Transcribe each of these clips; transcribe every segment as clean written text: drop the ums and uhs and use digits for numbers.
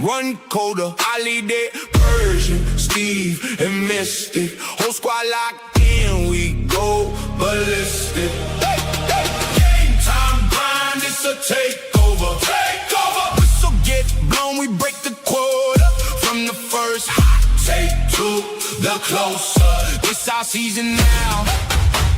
run colder. I lead it, Persian, Steve, and Mystic. Whole squad locked in, we go ballistic. Game time grind, it's a takeover. Whistle get blown, we break the quota. From the first hot take to the closer. This our season now.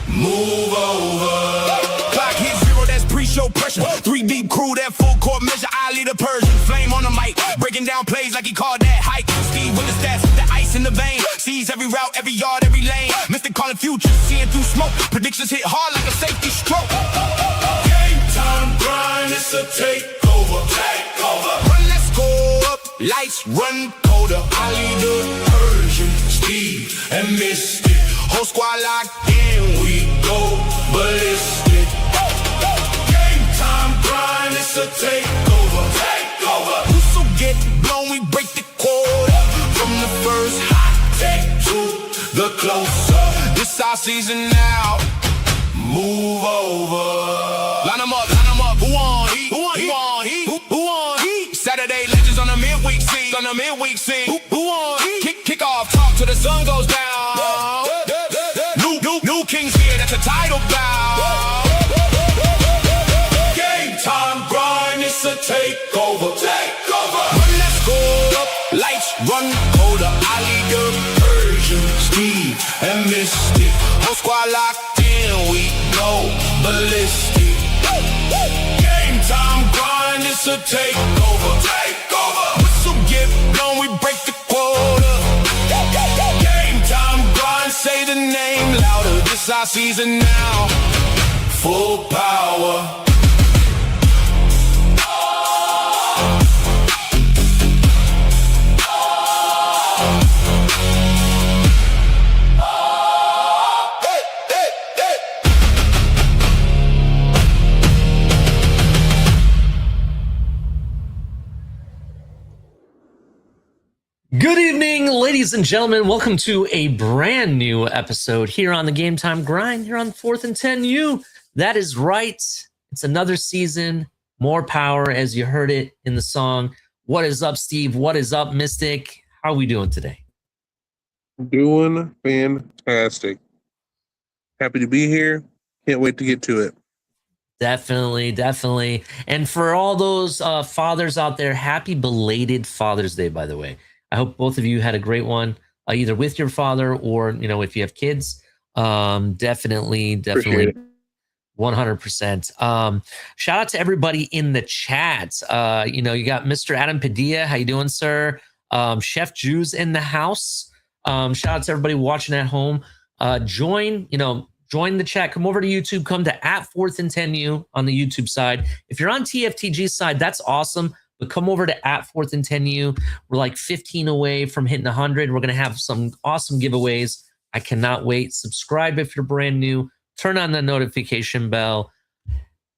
Move over. Clock hit zero, that's pre-show pressure. 3 deep crew, that full court measure. I lead a Persian, flame on the mic, breaking down plays like he called that hike. Steve with the stats, the ice in the vein. Sees every route, every yard, every lane. Mr. calling future, seeing through smoke. Predictions hit hard like a safety stroke. Game time grind, it's a takeover. Run, let's go up, lights run colder. I lead the Persian, Steve, and Mystic. Whole squad locked in, we go ballistic. Game time grind, it's a takeover. Whistle get blown, we break the quota. From the first hot take to the closer. This our season now. Move over. Line 'em up. Who on heat? Who on heat? Saturday legends on the midweek scene. Who on heat? Kick off, talk till the sun goes down. New kings here, that's a title bout. Game time grind, it's a takeover. Run, let's go up, lights run colder. I lead the Persian, Steve, and Mystic. Whole squad locked in, we go ballistic. Game time grind, it's a takeover. Whistle get blown, we break the quota. Game time grind, say the name louder. This our season now. Full power. Good evening, ladies and gentlemen. Welcome to a brand new episode here on the Game Time Grind, here on 4th and 10U. That is right. It's another season, more power, as you heard it in the song. What is up, Steve? What is up, Mystic? How are we doing today? Doing fantastic. Happy to be here. Can't wait to get to it. Definitely. And for all those fathers out there, happy belated Father's Day, by the way. I hope both of you had a great one, either with your father or, if you have kids. Definitely, 100%. Shout out to everybody in the chat. You got Mr. Adam Padilla. How you doing, sir? Chef Jews in the house. Shout out to everybody watching at home. Join the chat. Come over to YouTube. Come to @4th and 10U on the YouTube side. If you're on TFTG side, that's awesome. But come over to @4th and 10U. We're like 15 away from hitting 100. We're going to have some awesome giveaways. I cannot wait. Subscribe if you're brand new. Turn on the notification bell.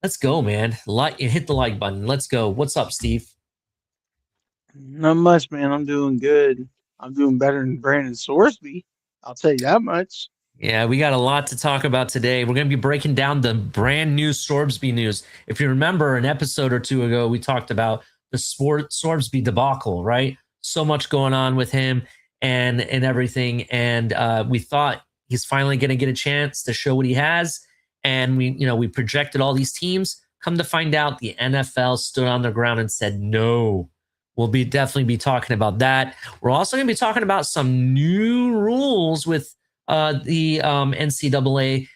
Let's go, man. Hit the like button. Let's go. What's up, Steve? Not much, man. I'm doing good. I'm doing better than Brandon Sorsby. I'll tell you that much. Yeah, we got a lot to talk about today. We're going to be breaking down the brand new Sorsby news. If you remember an episode or two ago, we talked about the Sorsby debacle, right? So much going on with him and everything. And we thought he's finally going to get a chance to show what he has. And we projected all these teams. Come to find out, the NFL stood on their ground and said no. We'll definitely be talking about that. We're also going to be talking about some new rules with the NCAA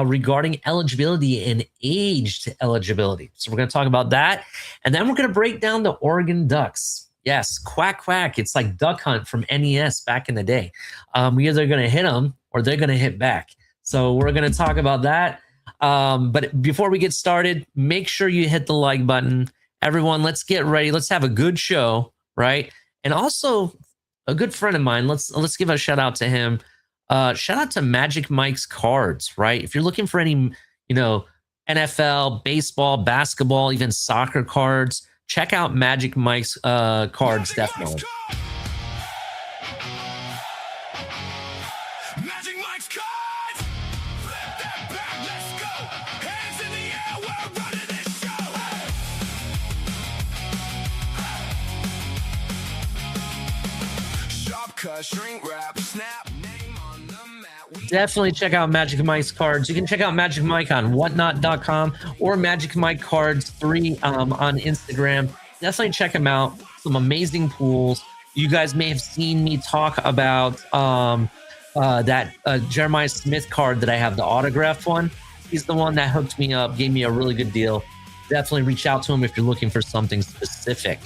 regarding eligibility and aged eligibility. So we're going to talk about that. And then we're going to break down the Oregon Ducks. Yes, quack, quack. It's like Duck Hunt from NES back in the day. We're either going to hit them or they're going to hit back. So we're going to talk about that. But before we get started, make sure you hit the like button. Everyone, let's get ready. Let's have a good show, right? And also, a good friend of mine, let's give a shout out to him. Shout out to Magic Mike's Cards, right? If you're looking for any, NFL, baseball, basketball, even soccer cards, check out Magic Mike's cards, definitely. Magic Mike's cards. Flip that back, let's go. Hands in the air, we're running this show. Cut, shrink wrap, snap, name on the map. Definitely check out Magic Mike's cards. You can check out Magic Mike on whatnot.com or Magic Mike Cards 3 on Instagram. Definitely check him out. Some amazing pools. You guys may have seen me talk about that Jeremiah Smith card that I have, the autographed one. He's the one that hooked me up, gave me a really good deal. Definitely reach out to him if you're looking for something specific.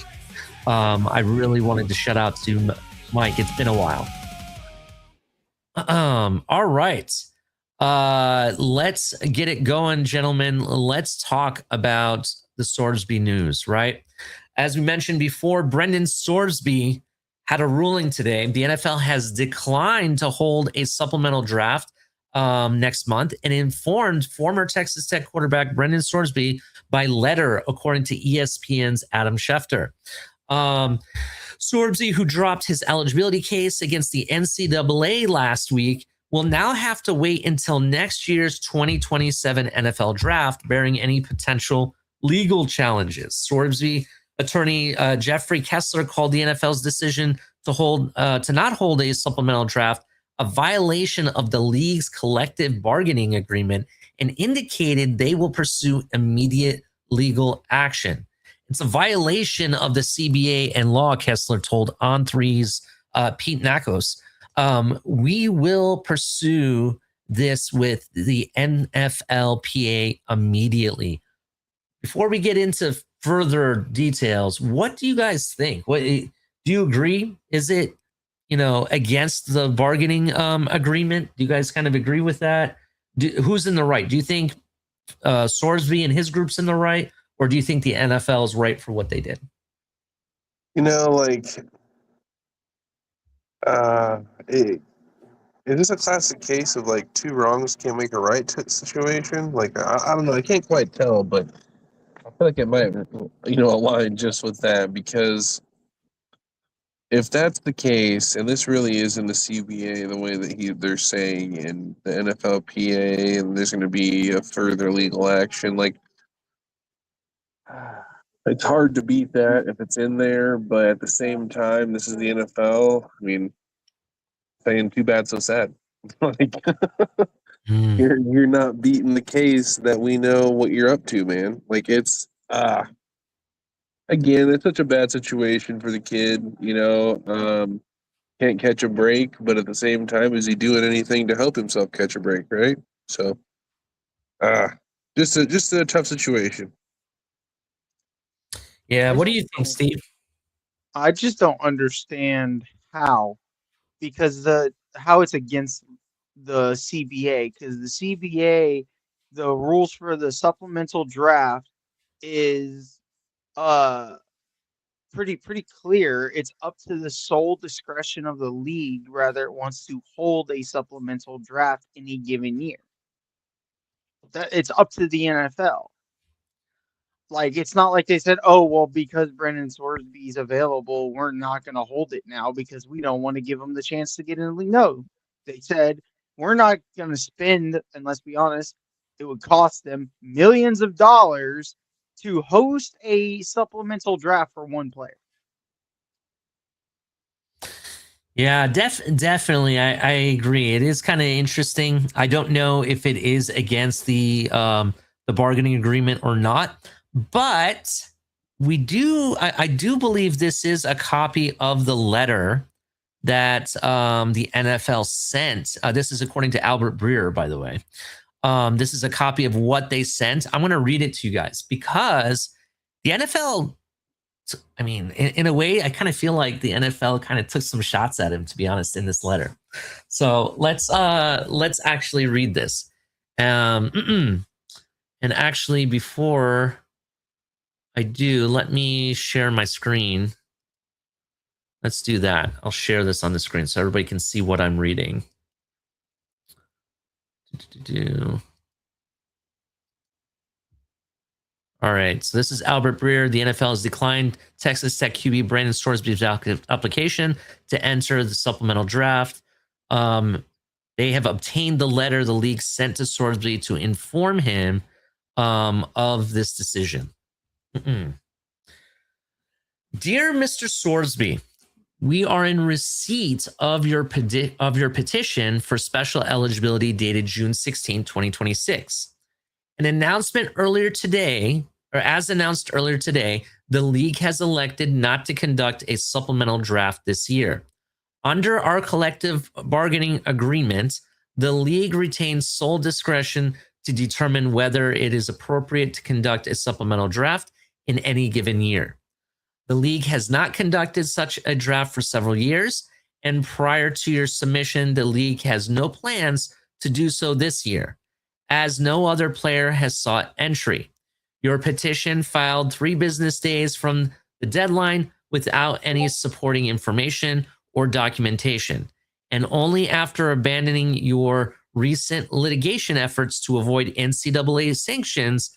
I really wanted to shout out to Mike. It's been a while. All right. Let's get it going, gentlemen. Let's talk about the Sorsby news, right? As we mentioned before, Brendan Sorsby had a ruling today. The NFL has declined to hold a supplemental draft next month and informed former Texas Tech quarterback Brendan Sorsby by letter, according to ESPN's Adam Schefter. Sorsby, who dropped his eligibility case against the NCAA last week, will now have to wait until next year's 2027 NFL draft, bearing any potential legal challenges. Sorsby attorney Jeffrey Kessler called the NFL's decision to not hold a supplemental draft a violation of the league's collective bargaining agreement and indicated they will pursue immediate legal action. It's a violation of the CBA and law, Kessler told On3's Pete Nakos. We will pursue this with the NFLPA immediately. Before we get into further details, what do you guys think? What do you agree? Is it, against the bargaining agreement? Do you guys kind of agree with that? Who's in the right? Do you think Sorsby and his group's in the right, or do you think the NFL is right for what they did? Is this a classic case of two wrongs can't make a right situation? I don't know. I can't quite tell, but I feel like it might, align just with that, because if that's the case, and this really is in the CBA, the way that they're saying, and the NFLPA, and there's going to be a further legal action, it's hard to beat that if it's in there. But at the same time, this is the NFL. I mean, saying too bad, so sad. You're not beating the case that we know what you're up to, man. Again, it's such a bad situation for the kid, can't catch a break, but at the same time, is he doing anything to help himself catch a break, right? So, just a tough situation. Yeah, what do you think, Steve? I just don't understand how, because how it's against the CBA, because the CBA, the rules for the supplemental draft is pretty clear. It's up to the sole discretion of the league whether it wants to hold a supplemental draft any given year. It's up to the NFL. It's not like they said, oh, well, because Brendan Sorsby is available, we're not going to hold it now because we don't want to give him the chance to get in the league. No, they said, we're not going to spend, and let's be honest, it would cost them millions of dollars to host a supplemental draft for one player. Yeah, definitely. I agree. It is kind of interesting. I don't know if it is against the bargaining agreement or not, but I do believe this is a copy of the letter that the NFL sent. This is according to Albert Breer, by the way. This is a copy of what they sent. I'm going to read it to you guys because the NFL, I mean, in a way, I kind of feel like the NFL kind of took some shots at him, to be honest, in this letter. So let's actually read this. And actually, before I do, let me share my screen. Let's do that. I'll share this on the screen so everybody can see what I'm reading. All right, so this is Albert Breer. The NFL has declined Texas Tech QB Brandon Sorsby's application to enter the supplemental draft. They have obtained the letter the league sent to Sorsby to inform him of this decision. Dear Mr. Sorsby, We are in receipt of your petition for special eligibility dated June 16, 2026. An announcement earlier today, or as announced earlier today, the league has elected not to conduct a supplemental draft this year. Under our collective bargaining agreement, the league retains sole discretion to determine whether it is appropriate to conduct a supplemental draft in any given year. The league has not conducted such a draft for several years, and prior to your submission, the league has no plans to do so this year, as no other player has sought entry. Your petition filed 3 business days from the deadline without any supporting information or documentation, and only after abandoning your recent litigation efforts to avoid NCAA sanctions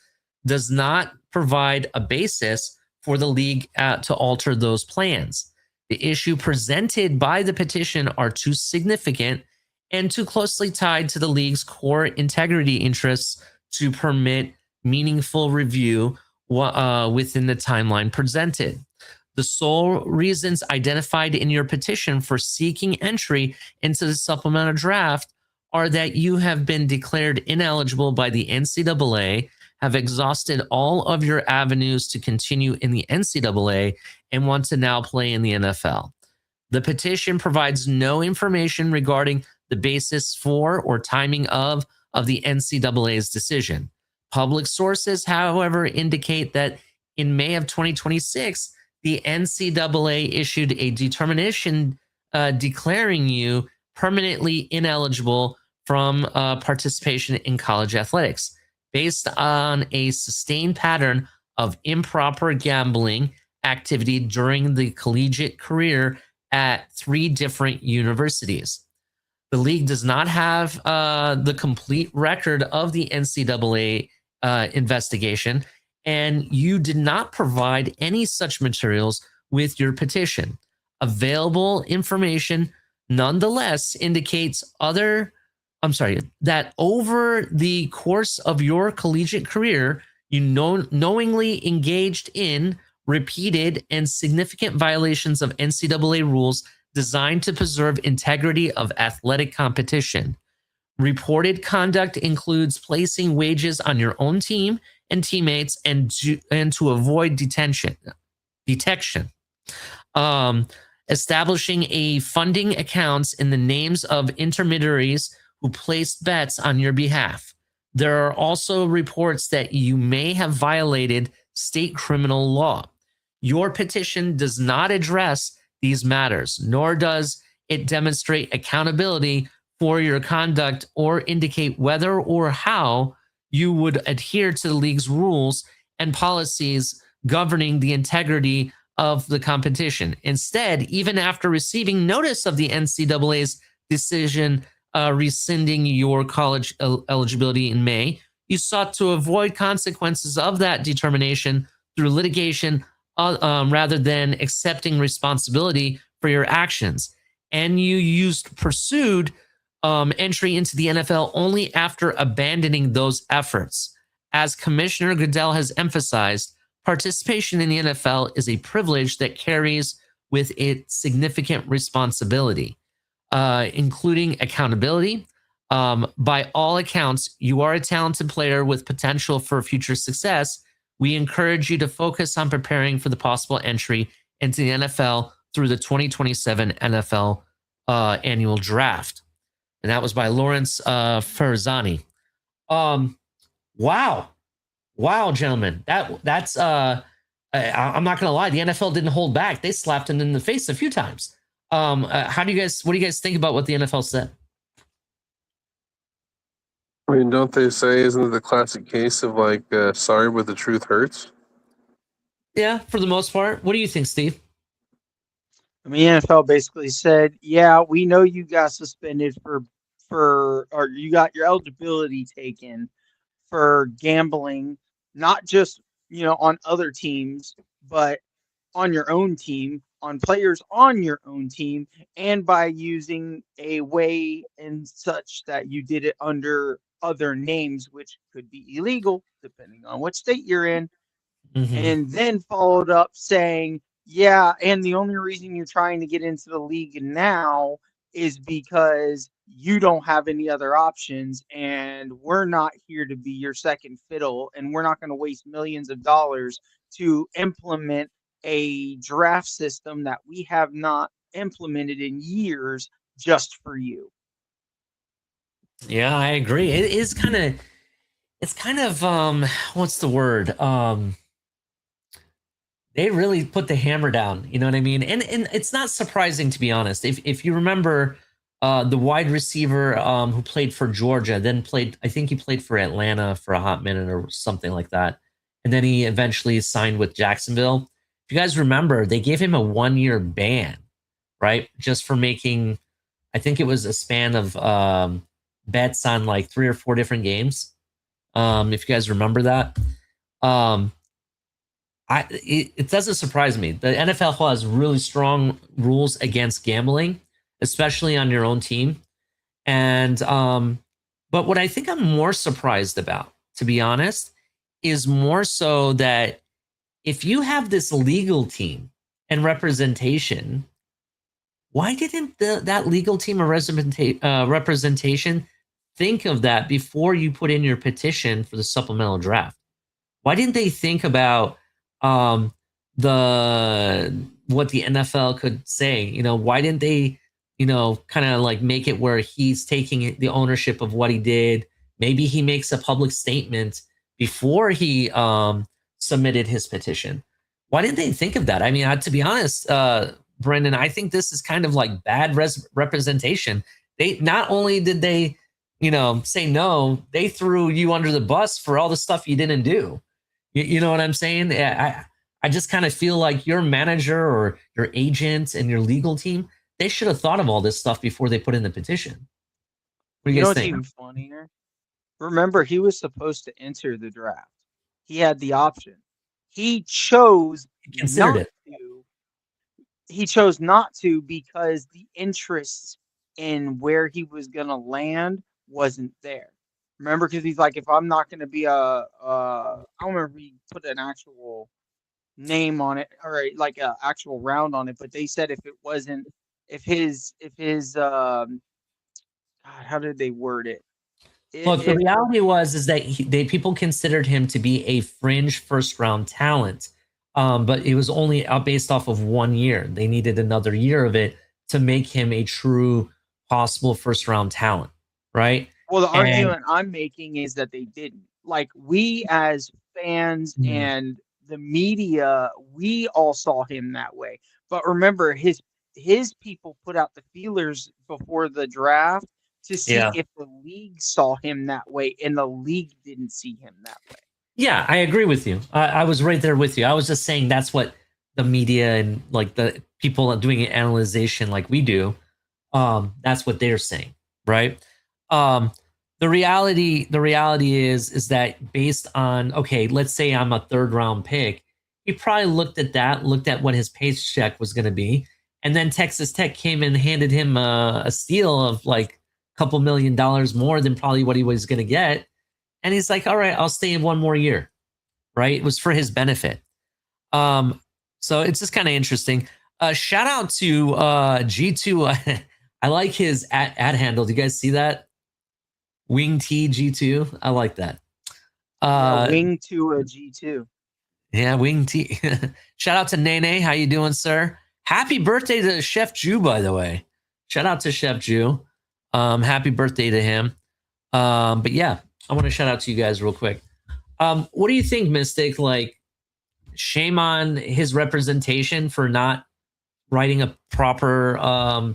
does not provide a basis for the league to alter those plans. The issue presented by the petition are too significant and too closely tied to the league's core integrity interests to permit meaningful review within the timeline presented. The sole reasons identified in your petition for seeking entry into the supplemental draft are that you have been declared ineligible by the NCAA, have exhausted all of your avenues to continue in the NCAA, and want to now play in the NFL. The petition provides no information regarding the basis for or timing of the NCAA's decision. Public sources, however, indicate that in May of 2026, the NCAA issued a determination declaring you permanently ineligible from participation in college athletics based on a sustained pattern of improper gambling activity during the collegiate career at 3 different universities. The league does not have the complete record of the NCAA investigation, and you did not provide any such materials with your petition. Available information nonetheless indicates that over the course of your collegiate career, you knowingly engaged in repeated and significant violations of NCAA rules designed to preserve integrity of athletic competition. Reported conduct includes placing wages on your own team and teammates and to avoid detection. Establishing a funding accounts in the names of intermediaries who placed bets on your behalf. There are also reports that you may have violated state criminal law. Your petition does not address these matters, nor does it demonstrate accountability for your conduct or indicate whether or how you would adhere to the league's rules and policies governing the integrity of the competition. Instead, even after receiving notice of the NCAA's decision rescinding your college eligibility in May, you sought to avoid consequences of that determination through litigation rather than accepting responsibility for your actions. And you pursued entry into the NFL only after abandoning those efforts. As Commissioner Goodell has emphasized, participation in the NFL is a privilege that carries with it significant responsibility, including accountability. By all accounts, you are a talented player with potential for future success. We encourage you to focus on preparing for the possible entry into the NFL through the 2027 NFL annual draft. And that was by Lawrence Farzani. Wow, gentlemen, that's I'm not gonna lie, the NFL didn't hold back. They slapped him in the face a few times. What do you guys think about what the NFL said? I mean, don't they say, isn't it the classic case of like, sorry, but the truth hurts? Yeah, for the most part. What do you think, Steve? I mean, NFL basically said, yeah, we know you got suspended or you got your eligibility taken for gambling, not just, on other teams, but on your own team, on players on your own team, and by using a way and such that you did it under other names, which could be illegal depending on what state you're in. Mm-hmm. And then followed up saying, Yeah, and the only reason you're trying to get into the league now is because you don't have any other options, and we're not here to be your second fiddle, and we're not going to waste millions of dollars to implement a draft system that we have not implemented in years just for you. Yeah, I agree. It is kind of, it's kind of, what's the word? They really put the hammer down. You know what I mean? And it's not surprising, to be honest. If you remember, the wide receiver who played for Georgia, then played, I think he played for Atlanta for a hot minute or something like that, and then he eventually signed with Jacksonville. If you guys remember, they gave him a 1-year ban, right, just for making, I think it was a span of bets on like 3 or 4 different games. If you guys remember that. Um, it doesn't surprise me. The NFL has really strong rules against gambling, especially on your own team. And but what I think I'm more surprised about, to be honest, is more so that if you have this legal team and representation, why didn't that legal team or representation think of that before you put in your petition for the supplemental draft? Why didn't they think about um, the what the NFL could say? You know, why didn't they, you know, kind of like make it where he's taking the ownership of what he did? Maybe he makes a public statement before he submitted his petition. Why didn't they think of that? I mean, to be honest, Brendan, I think this is kind of like bad representation. They not only did they, you know, say no, they threw you under the bus for all the stuff you didn't do. You know what I'm saying? I just kind of feel like your manager or your agent and your legal team, they should have thought of all this stuff before they put in the petition. What do You you know guys what's think? even funnier? Remember, he was supposed to enter the draft. He had the option. He chose Considered not it. to. He chose not to because the interest in where he was going to land wasn't there. Remember, because he's like, if I'm not going to be I don't remember if he put an actual name on it or like a actual round on it, but they said if it wasn't, if his, God, how did they word it? Look, the If reality was is that people considered him to be a fringe first round talent, but it was only based off of 1 year. They needed another year of it to make him a true possible first round talent, right? Well, the And argument I'm making is that they didn't. Like we as fans mm, and the media, we all saw him that way. But remember, his people put out the feelers before the draft to see yeah, if the league saw him that way, and the league didn't see him that way. yeah, I agree with you. I was right there with you. I was just saying that's what the media and like the people doing an analyzation like we do, that's what they're saying, right? um the reality is that based on, okay, let's say I'm a third round pick, he probably looked at what his paycheck was going to be, and then Texas Tech came and handed him a steal of like a couple $1 million more than probably what he was going to get, and he's like, all right, I'll stay in 1 more year, right? It was for his benefit. um so it's just kind of interesting. Shout out to G2. I like his ad handle. Do you guys see that? Wing T G2. I like that. Yeah, Uh wing to a G2. yeah, Wing T. Shout out to Nene. How you doing, sir? Happy birthday to Chef Jew, by the way. Shout out to Chef Jew. Happy birthday to him. But yeah, I want to shout out to you guys real quick. What do you think, Mystic? Like, shame on his representation for not writing a proper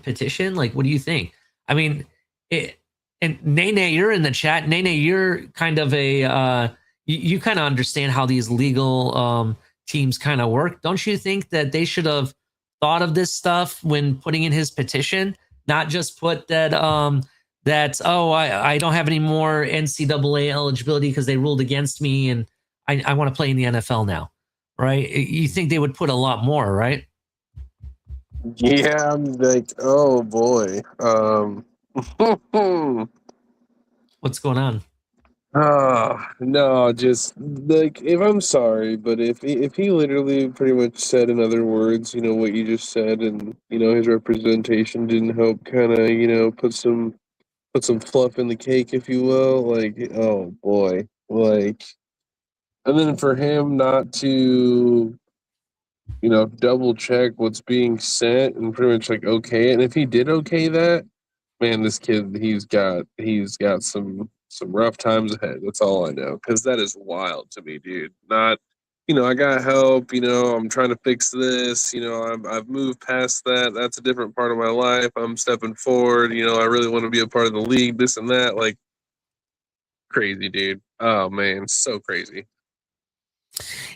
petition? Like, what do you think? I mean, it, and Nene, you're in the chat. Nene, you're kind of a you kind of understand how these legal teams kind of work. Don't you think that they should have thought of this stuff when putting in his petition, not just put that oh, I don't have any more NCAA eligibility because they ruled against me and I want to play in the NFL now, right? You think they would put a lot more, right? Yeah, I'm like, oh boy. What's going on? No, just like if I'm sorry, but if he literally pretty much said in other words, what you just said, and his representation didn't help, kind of put some fluff in the cake, if you will. Like, oh boy, like, and then for him not to double check what's being sent and pretty much like okay it. And if he did okay that, man, this kid, he's got some rough times ahead. That's all I know, because that is wild to me, dude. Not, I got help. I'm trying to fix this. I've moved past that. That's a different part of my life. I'm stepping forward. I really want to be a part of the league. This and that, like, crazy, dude. Oh man, so crazy.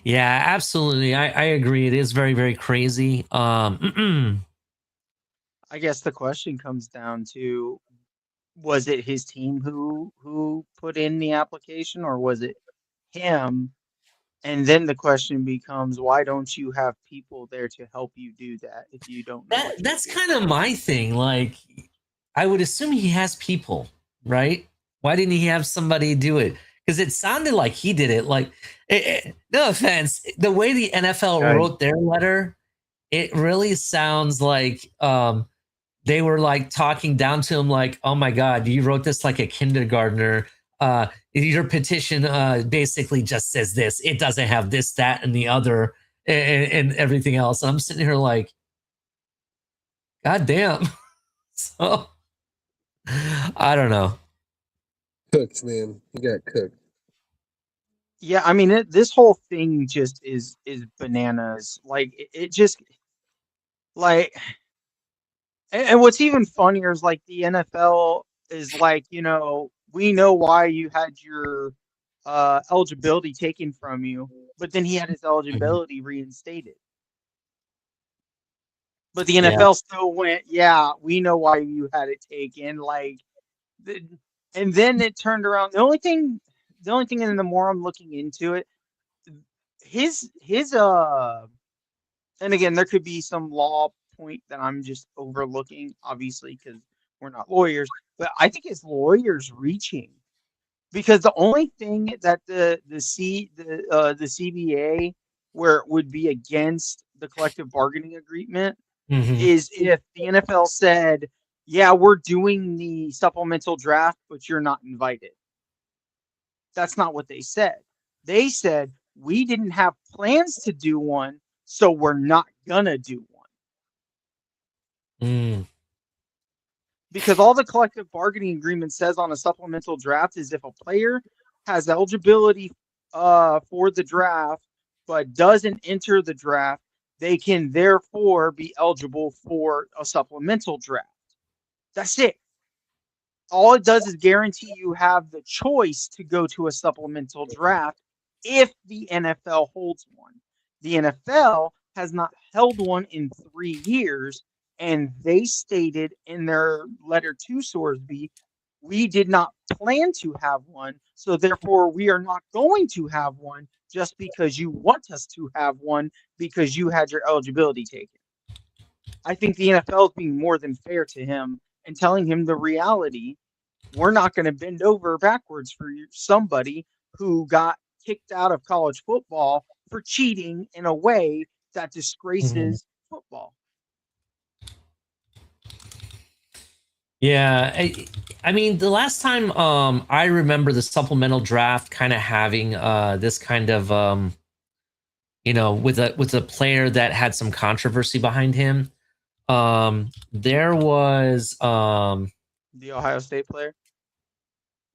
Yeah, absolutely. I agree. It is very, very crazy. I guess the question comes down to, was it his team who put in the application, or was it him? And then the question becomes, why don't you have people there to help you do that if you don't know what you're that's doing? kind of my thing. Like, I would assume he has people, right? Why didn't he have somebody do it? Because it sounded like he did it. Like, no offense, the way the NFL Right. wrote their letter, it really sounds like they were like talking down to him, like, "Oh my God, you wrote this like a kindergartner. Your petition basically just says this. It doesn't have this, that, and the other, and everything else." I'm sitting here like, God damn. So I don't know. Cooked, man. You got cooked. Yeah, I mean, this whole thing just is bananas. Like it just like, and what's even funnier is like the NFL is like, we know why you had your eligibility taken from you, but then he had his Mhm. eligibility reinstated. But the Yeah. NFL still went, yeah, we know why you had it taken. Like, the, and then it turned around. The only thing, and the more I'm looking into it, his and again, there could be some law point that I'm just overlooking, obviously, because we're not lawyers. But I think his lawyer's reaching, because the only thing that the CBA, where it would be against the collective bargaining agreement, Mhm. is if the NFL said, "Yeah, we're doing the supplemental draft, but you're not invited." That's not what they said. They said, "We didn't have plans to do one, so we're not gonna do one." Mm. Because all the collective bargaining agreement says on a supplemental draft is if a player has eligibility for the draft but doesn't enter the draft, they can therefore be eligible for a supplemental draft. That's it. All it does is guarantee you have the choice to go to a supplemental draft if the NFL holds one. The NFL has not held one in 3 years, and they stated in their letter to Sorsby, we did not plan to have one, so therefore we are not going to have one just because you want us to have one because you had your eligibility taken. I think the NFL is being more than fair to him and telling him the reality. We're not going to bend over backwards for somebody who got kicked out of college football for cheating in a way that Mhm. disgraces football. Yeah, I mean, the last time I remember the supplemental draft kind of having this kind of with a player that had some controversy behind him. There was The Ohio State player.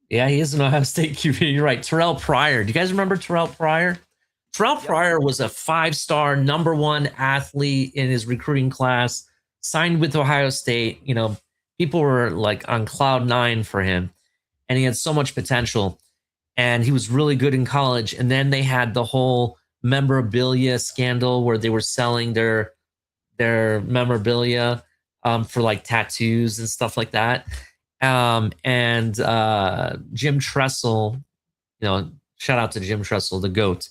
yeah, he is an Ohio State QB. You're right. Terrell Pryor. Do you guys remember Terrell Pryor? Terrell Yep. Pryor was a 5-star number one athlete in his recruiting class, signed with Ohio State. People were like on cloud nine for him, and he had so much potential. And he was really good in college. And then they had the whole memorabilia scandal where they were selling their memorabilia for like tattoos and stuff like that. And Jim Tressel, shout out to Jim Tressel, the GOAT.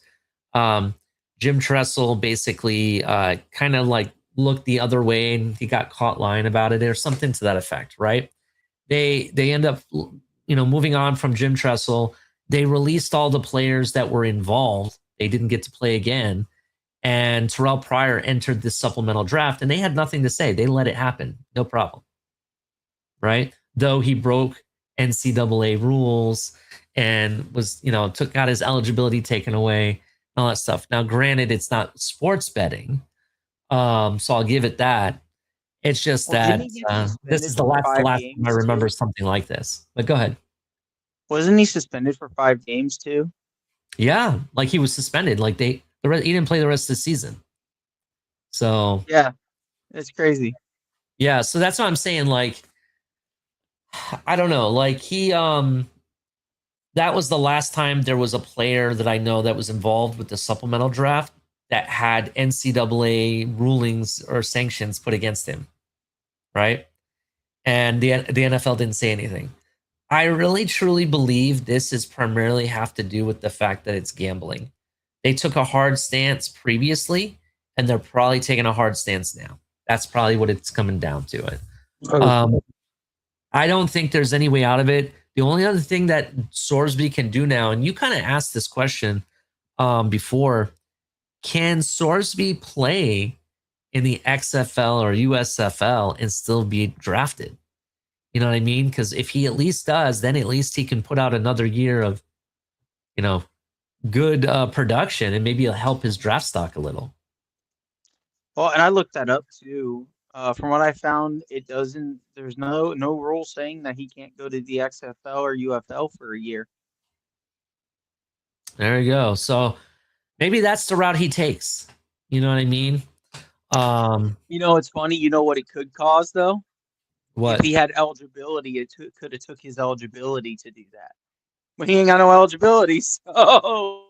Um, Jim Tressel basically kind of like looked the other way and he got caught lying about it or something to that effect, right? They end up, moving on from Jim Tressel. they released all the players that were involved. They didn't get to play again. And Terrell Pryor entered this supplemental draft, and they had nothing to say. They let it happen. No problem. Right? Though he broke NCAA rules and was, got his eligibility taken away and all that stuff. Now, granted, it's not sports betting. So I'll give it that. It's just that this is the last time I remember something like this. But go ahead. Wasn't he suspended for 5 games too? Yeah, like he was suspended. Like he didn't play the rest of the season. So yeah, it's crazy. Yeah, so that's what I'm saying. Like, I don't know. Like that was the last time there was a player that I know that was involved with the supplemental draft that had NCAA rulings or sanctions put against him, right? And the NFL didn't say anything. I really truly believe this is primarily have to do with the fact that it's gambling. They took a hard stance previously, and they're probably taking a hard stance now. That's probably what it's coming down to it. I don't think there's any way out of it. The only other thing that Sorsby can do now, and you kind of asked this question before, can Sorsby play in the XFL or USFL and still be drafted? You know what I mean? Because if he at least does, then at least he can put out another year of, good production, and maybe it'll help his draft stock a little. Well, and I looked that up too. From what I found, it doesn't. There's no rule saying that he can't go to the XFL or UFL for a year. There you go. So maybe that's the route he takes. You know what I mean? It's funny. You know what it could cause though? What? If he had eligibility, it could have took his eligibility to do that. But he ain't got no eligibility, so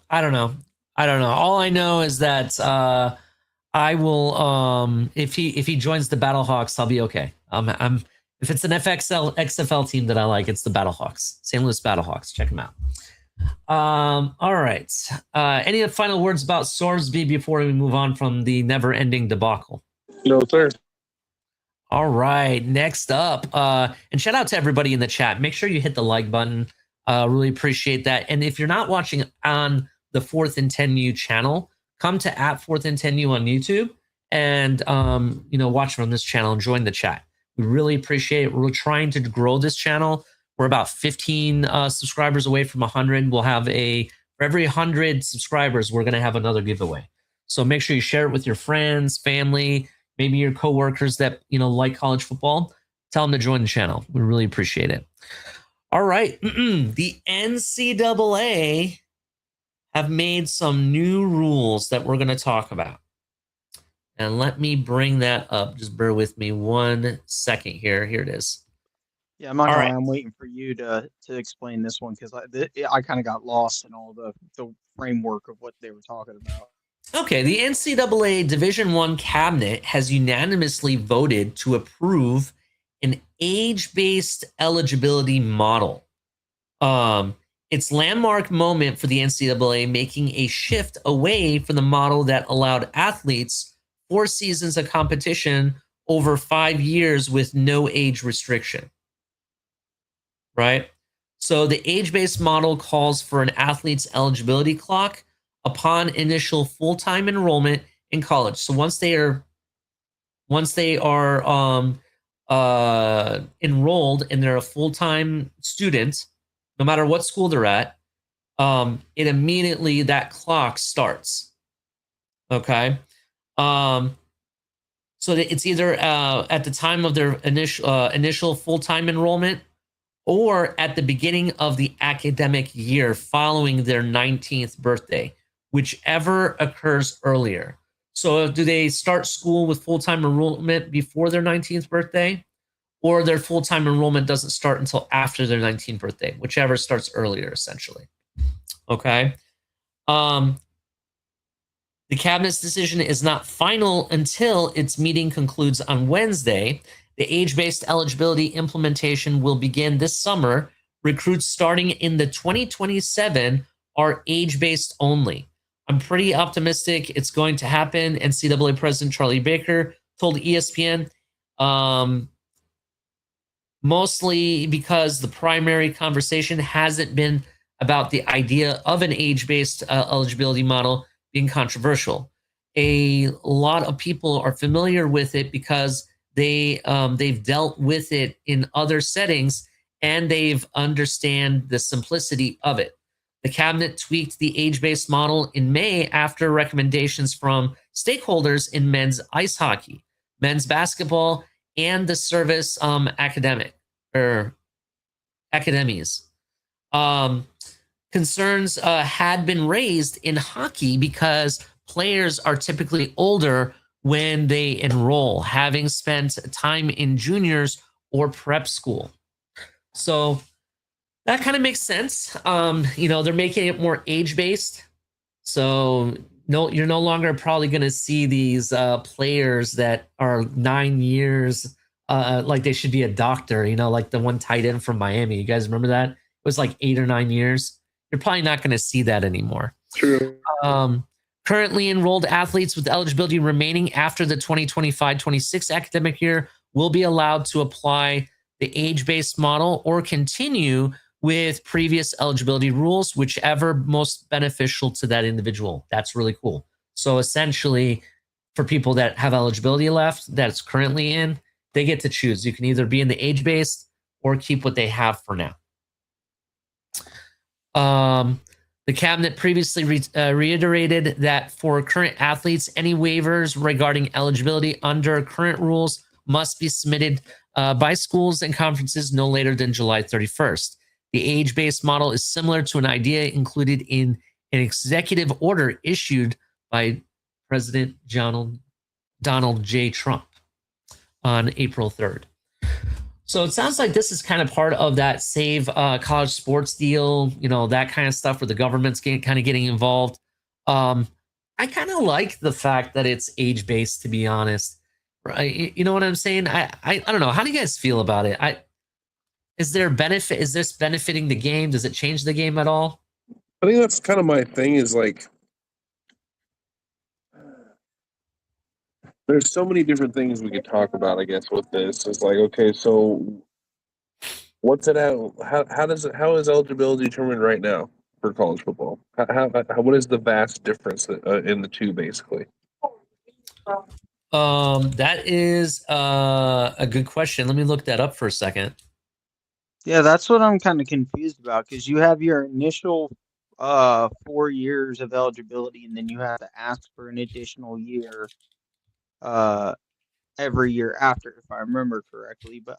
I don't know. All I know is that I will if he joins the Battlehawks, I'll be okay. If it's an XFL team that I like, it's the Battlehawks. St. Louis Battlehawks. Check them out. All right. Any final words about Sorsby before we move on from the never-ending debacle? No, sir. All right. Next up, and shout out to everybody in the chat. Make sure you hit the like button. Really appreciate that. And if you're not watching on the 4th and 10U channel, come to @4th and 10U on YouTube and watch from this channel and join the chat. We really appreciate it. We're trying to grow this channel. We're about 15 subscribers away from 100. We'll have for every 100 subscribers, we're going to have another giveaway. So make sure you share it with your friends, family, maybe your coworkers that like college football. Tell them to join the channel. We really appreciate it. All right. The NCAA have made some new rules that we're going to talk about. And let me bring that up. Just bear with me 1 second here. Here it is. Yeah, I'm not gonna lie, I'm waiting for you to explain this one because I kind of got lost in all the framework of what they were talking about. Okay, the NCAA Division I cabinet has unanimously voted to approve an age-based eligibility model. It's landmark moment for the NCAA, making a shift away from the model that allowed athletes 4 seasons of competition over 5 years with no age restriction. Right? So the age-based model calls for an athlete's eligibility clock upon initial full-time enrollment in college. So once they are enrolled and they're a full-time student, no matter what school they're at, it immediately, that clock starts. Okay. So that it's either at the time of their initial full-time enrollment or at the beginning of the academic year following their 19th birthday, whichever occurs earlier. So do they start school with full-time enrollment before their 19th birthday, or their full-time enrollment doesn't start until after their 19th birthday, whichever starts earlier, essentially. Okay. The cabinet's decision is not final until its meeting concludes on Wednesday. The age-based eligibility implementation will begin this summer. Recruits starting in the 2027 are age-based only. I'm pretty optimistic it's going to happen. NCAA President Charlie Baker told ESPN, mostly because the primary conversation hasn't been about the idea of an age-based eligibility model being controversial. A lot of people are familiar with it because they've dealt with it in other settings and they've understand the simplicity of it. The cabinet tweaked the age-based model in May after recommendations from stakeholders in men's ice hockey, men's basketball, and the service academies. Concerns had been raised in hockey because players are typically older when they enroll, having spent time in juniors or prep school. So that kind of makes sense. They're making it more age-based. So no, you're no longer probably going to see these players that are 9 years, like they should be a doctor, like the one tight end from Miami. You guys remember that? It was like 8 or 9 years. You're probably not going to see that anymore. True. Currently enrolled athletes with eligibility remaining after the 2025-26 academic year will be allowed to apply the age-based model or continue with previous eligibility rules, whichever most beneficial to that individual. That's really cool. So essentially, for people that have eligibility left that's currently in, they get to choose. You can either be in the age-based or keep what they have for now. The cabinet previously reiterated that for current athletes, any waivers regarding eligibility under current rules must be submitted by schools and conferences no later than July 31st. The age-based model is similar to an idea included in an executive order issued by President Donald J. Trump on April 3rd. So it sounds like this is kind of part of that Save College Sports deal, that kind of stuff where the government's kind of getting involved. I kind of like the fact that it's age-based, to be honest. Right? You know what I'm saying? I don't know. How do you guys feel about it? Is there benefit? Is this benefiting the game? Does it change the game at all? I think that's kind of my thing is like, there's so many different things we could talk about, I guess, with this. It's like, okay, so what's it at? How is eligibility determined right now for college football? What is the vast difference in the two, basically? That is a good question. Let me look that up for a second. Yeah, that's what I'm kind of confused about, because you have your initial 4 years of eligibility, and then you have to ask for an additional year every year after, if I remember correctly. But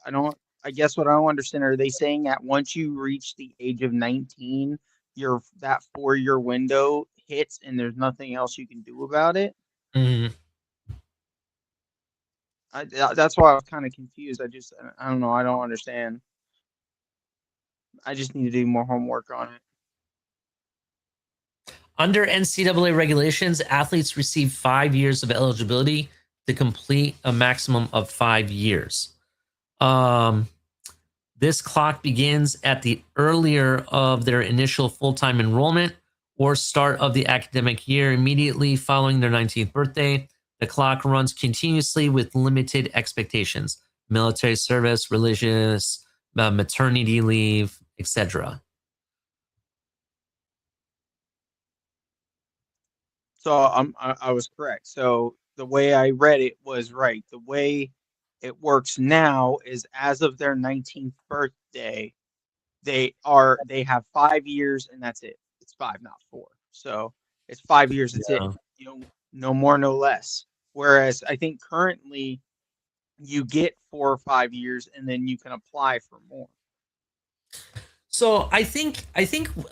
I guess what I don't understand, are they saying that once you reach the age of 19, that 4-year window hits and there's nothing else you can do about it? Mm-hmm. That's why I was kind of confused. I don't know. I don't understand. I just need to do more homework on it. Under NCAA regulations, athletes receive 5 years of eligibility to complete a maximum of 5 years. This clock begins at the earlier of their initial full-time enrollment or start of the academic year immediately following their 19th birthday. The clock runs continuously with limited expectations: military service, religious, maternity leave, etc. So I was correct. So the way I read it was right. The way it works now is, as of their 19th birthday, they have 5 years, and that's it. It's 5, not 4. So it's 5 years. It's it. No more, no less. Whereas I think currently you get 4 or 5 years, and then you can apply for more. So I think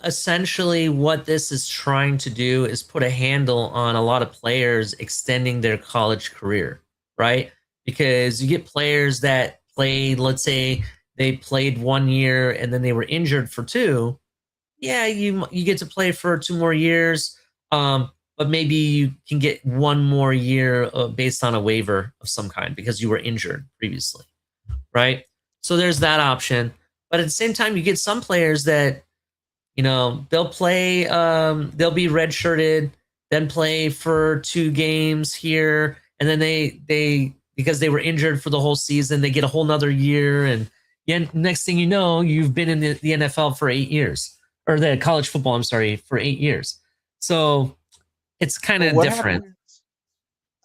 essentially what this is trying to do is put a handle on a lot of players extending their college career, right? Because you get players that played, let's say they played 1 year and then they were injured for 2. Yeah, you get to play for 2 more years, but maybe you can get 1 more year based on a waiver of some kind because you were injured previously, right? So there's that option. But at the same time, you get some players that, they'll play, they'll be redshirted, then play for 2 games here, and then they because they were injured for the whole season, they get a whole nother year, and Yeah, next thing you know, you've been in the NFL for 8 years, or the college football, I'm sorry, for 8 years. So it's kind But of what different. happens?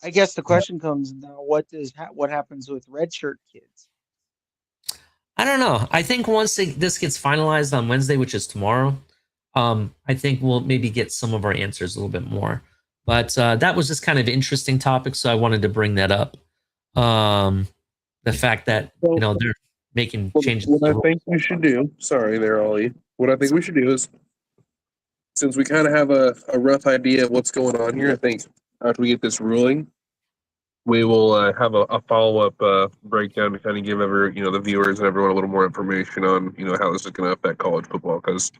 I guess the question comes now: what happens with redshirt kids? I don't know. I think once this gets finalized on Wednesday, which is tomorrow, I think we'll maybe get some of our answers a little bit more. But that was just kind of interesting topic, so I wanted to bring that up. The fact that they're making changes to What the I rules. think we should do, sorry there, Ollie. What I think we should do is, since we kind of have a rough idea of what's going on here, I think after we get this ruling, we will have a follow up breakdown to kind of give the viewers and everyone a little more information on how this is going to affect college football. Because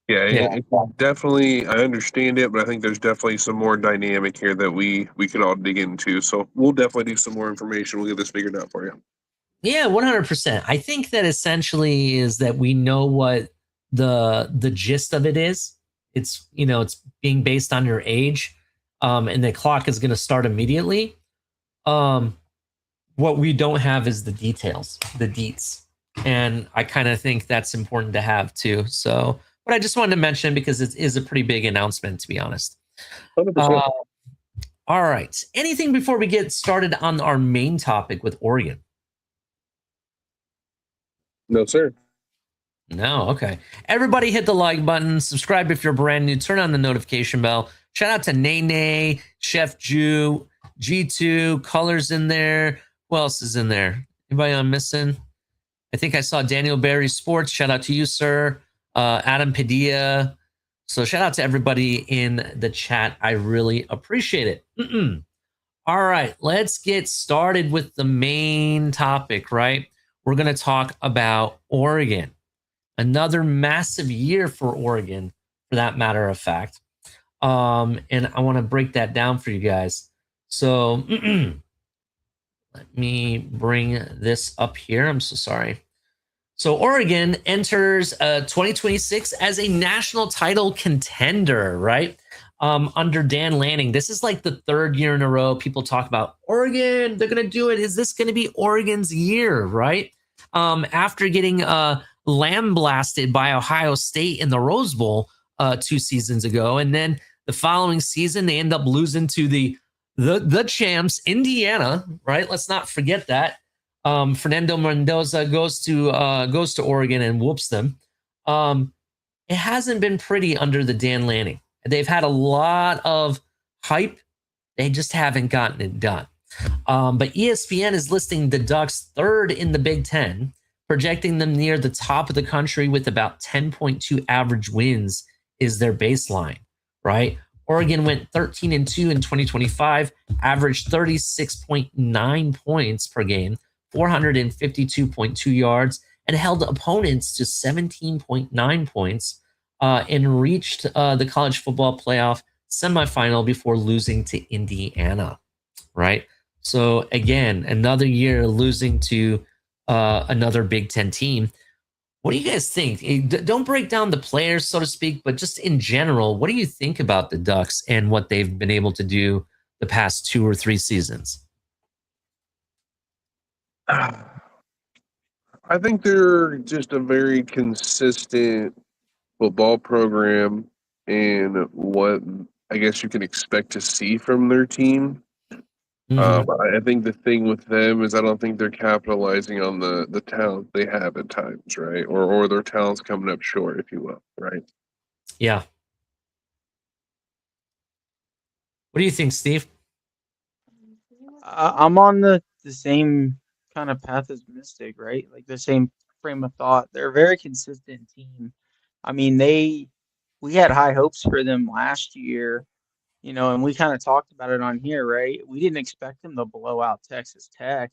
yeah, Yeah. it's definitely, I understand it, but I think there's definitely some more dynamic here that we could all dig into. So we'll definitely do some more information. We'll get this figured out for you. Yeah, 100%. I think that essentially is that we know what the gist of it is. It's being based on your age, and the clock is going to start immediately. What we don't have is the details, the deets, and I kind of think that's important to have too. So, but I just wanted to mention because it is a pretty big announcement, to be honest. 100%. All right. Anything before we get started on our main topic with Oregon? No, sir. No, okay. Everybody hit the like button, subscribe if you're brand new, turn on the notification bell. Shout out to Nene, Chef Jew, G2, Colors in there. Who else is in there? Anybody I'm missing? I think I saw Daniel Barry Sports. Shout out to you, sir. Adam Padilla. So shout out to everybody in the chat. I really appreciate it. All right, let's get started with the main topic, right? We're going to talk about Oregon. Another massive year for Oregon, for that matter of fact. And I want to break that down for you guys. So let me bring this up here. I'm so sorry. So Oregon enters 2026 as a national title contender, right? Under Dan Lanning. This is like the third year in a row people talk about Oregon. They're going to do it. Is this going to be Oregon's year, right? After getting lambasted by Ohio State in the Rose Bowl 2 seasons ago. And then the following season, they end up losing to the champs, Indiana, right? Let's not forget that. Fernando Mendoza goes to Oregon and whoops them. It hasn't been pretty under the Dan Lanning. They've had a lot of hype. They just haven't gotten it done. But ESPN is listing the Ducks third in the Big Ten, projecting them near the top of the country with about 10.2 average wins is their baseline, right? Oregon went 13-2 in 2025, averaged 36.9 points per game, 452.2 yards, and held opponents to 17.9 points, and reached the college football playoff semifinal before losing to Indiana, right? So again, another year losing to another Big Ten team. What do you guys think? Don't break down the players, so to speak, but just in general, what do you think about the Ducks and what they've been able to do the past 2 or 3 seasons? I think they're just a very consistent football program and what I guess you can expect to see from their team. I think the thing with them is I don't think they're capitalizing on the talent they have at times, right? Or their talent's coming up short, if you will, right? Yeah. What do you think, Steve? I'm on the same kind of path as Mystic, right? Like the same frame of thought. They're a very consistent team. I mean, we had high hopes for them last year, and we kind of talked about it on here, right? We didn't expect them to blow out Texas Tech,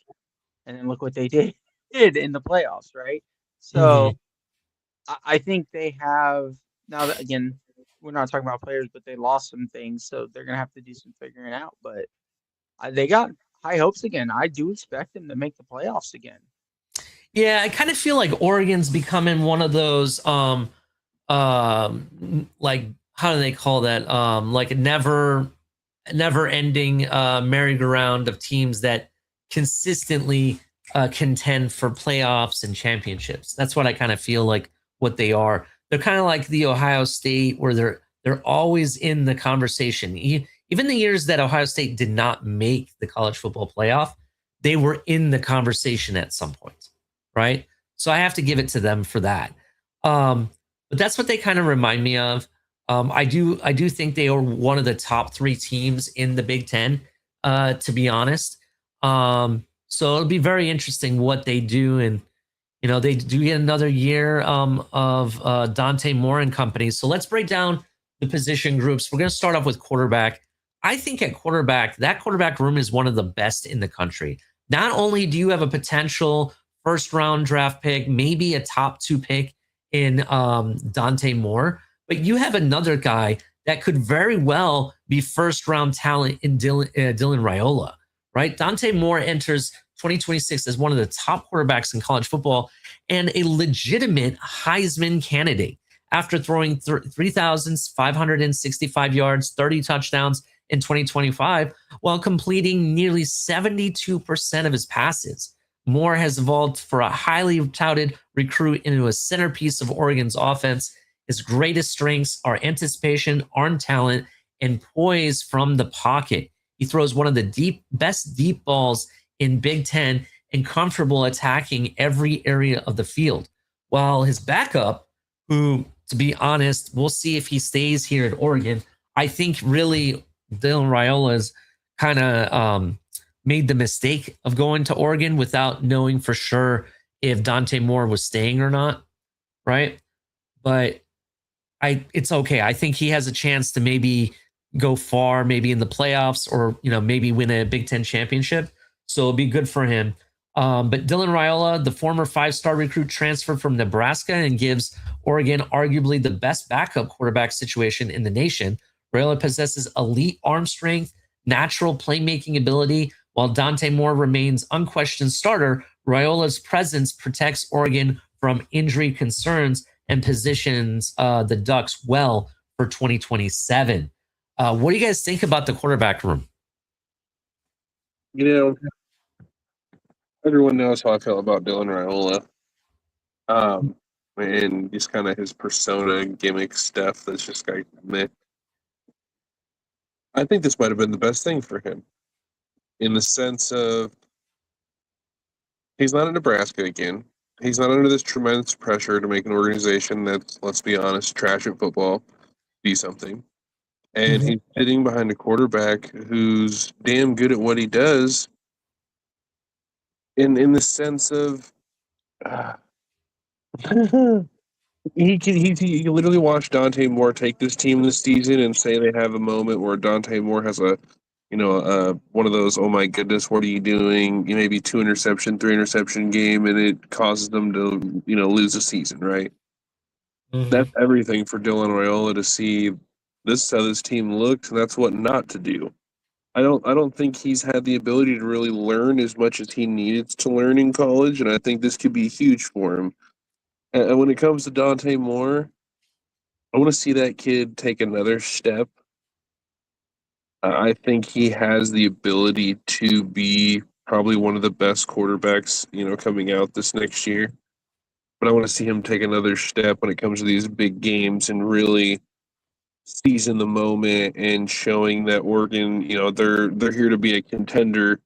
and then look what they did in the playoffs, right? So I think they have now that again, we're not talking about players, but they lost some things, so they're gonna have to do some figuring out. But they got high hopes again. I do expect them to make the playoffs again. Yeah, I kind of feel like Oregon's becoming one of those like how do they call that? Like a never ending merry-go-round of teams that consistently contend for playoffs and championships. That's what I kind of feel like what they are. They're kind of like the Ohio State, where they're always in the conversation. Even the years that Ohio State did not make the college football playoff, they were in the conversation at some point, right? So I have to give it to them for that. But that's what they kind of remind me of. I do think they are one of the top 3 teams in the Big Ten, to be honest. So it'll be very interesting what they do, and they do get another year of Dante Moore and company. So let's break down the position groups. We're going to start off with quarterback. I think at quarterback, that quarterback room is one of the best in the country. Not only do you have a potential first round draft pick, maybe a top 2 pick in Dante Moore, but you have another guy that could very well be first round talent in Dylan Raiola, right? Dante Moore enters 2026 as one of the top quarterbacks in college football and a legitimate Heisman candidate after throwing 3,565 yards, 30 touchdowns in 2025, while completing nearly 72% of his passes. Moore has evolved for a highly touted recruit into a centerpiece of Oregon's offense. His greatest strengths are anticipation, arm talent, and poise from the pocket. He throws one of the best deep balls in Big Ten and comfortable attacking every area of the field. While his backup, who, to be honest, we'll see if he stays here at Oregon. I think really Dylan Raiola has kind of made the mistake of going to Oregon without knowing for sure if Dante Moore was staying or not, right? But it's okay. I think he has a chance to maybe go far, maybe in the playoffs, or maybe win a Big Ten championship. So it'll be good for him. But Dylan Raiola, the former 5-star recruit, transferred from Nebraska and gives Oregon arguably the best backup quarterback situation in the nation. Raiola possesses elite arm strength, natural playmaking ability, while Dante Moore remains unquestioned starter. Raiola's presence protects Oregon from injury concerns and positions the Ducks well for 2027. What do you guys think about the quarterback room? Everyone knows how I feel about Dylan Raiola. And just kind of his persona gimmick stuff that's just like meh. I think this might have been the best thing for him in the sense of he's not in Nebraska again. He's not under this tremendous pressure to make an organization that's, let's be honest, trash at football be something. And he's sitting behind a quarterback who's damn good at what he does in the sense of he can literally watch Dante Moore take this team this season and say they have a moment where Dante Moore has one of those, oh my goodness, what are you doing? Maybe 2 interception, 3 interception game, and it causes them to, lose the season, right? That's everything for Dylan Raiola to see. This is how this team looked, and that's what not to do. I don't think he's had the ability to really learn as much as he needed to learn in college, and I think this could be huge for him. And when it comes to Dante Moore, I want to see that kid take another step. I think he has the ability to be probably one of the best quarterbacks, coming out this next year. But I want to see him take another step when it comes to these big games and really seizing the moment and showing that Oregon, they're here to be a contender,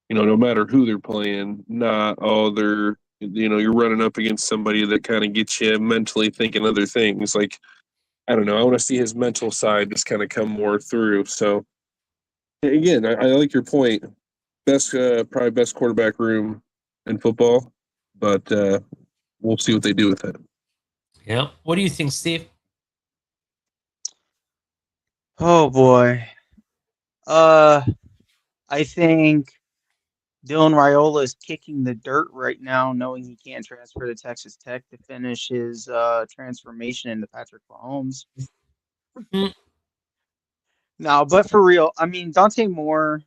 no matter who they're playing. Not they're you're running up against somebody that kind of gets you mentally thinking other things. Like, I don't know. I want to see his mental side just kind of come more through. So again, I like your point. Probably best quarterback room in football, but we'll see what they do with it. Yeah. What do you think, Steve? Oh boy. I think Dylan Raiola is kicking the dirt right now, knowing he can't transfer to Texas Tech to finish his transformation into Patrick Mahomes. No, but for real, I mean, Dante Moore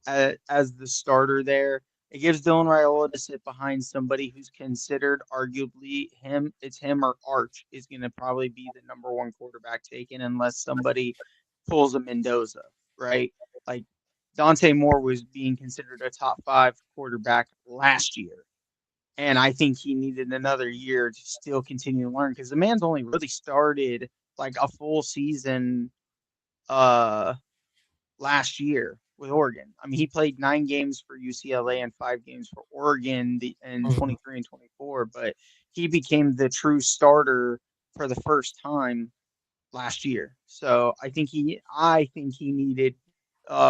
as the starter there, it gives Dylan Raiola to sit behind somebody who's considered arguably him or Arch is going to probably be the number 1 quarterback taken unless somebody pulls a Mendoza, right? Like, Dante Moore was being considered a top 5 quarterback last year. And I think he needed another year to still continue to learn because the man's only really started like a full season last year with Oregon. I mean, he played 9 games for UCLA and 5 games for Oregon in 23 and 24, but he became the true starter for the first time last year. So I think he needed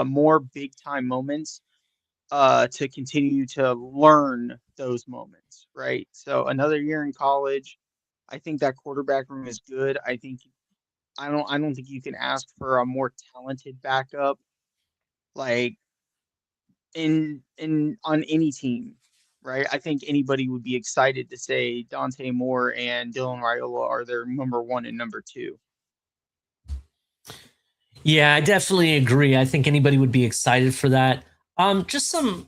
more big time moments to continue to learn those moments, right? So another year in college, I think that quarterback room is good. I don't think you can ask for a more talented backup like in on any team, right? I think anybody would be excited to say Dante Moore and Dylan Raiola are their number 1 and number 2. Yeah, I definitely agree. I think anybody would be excited for that. Just a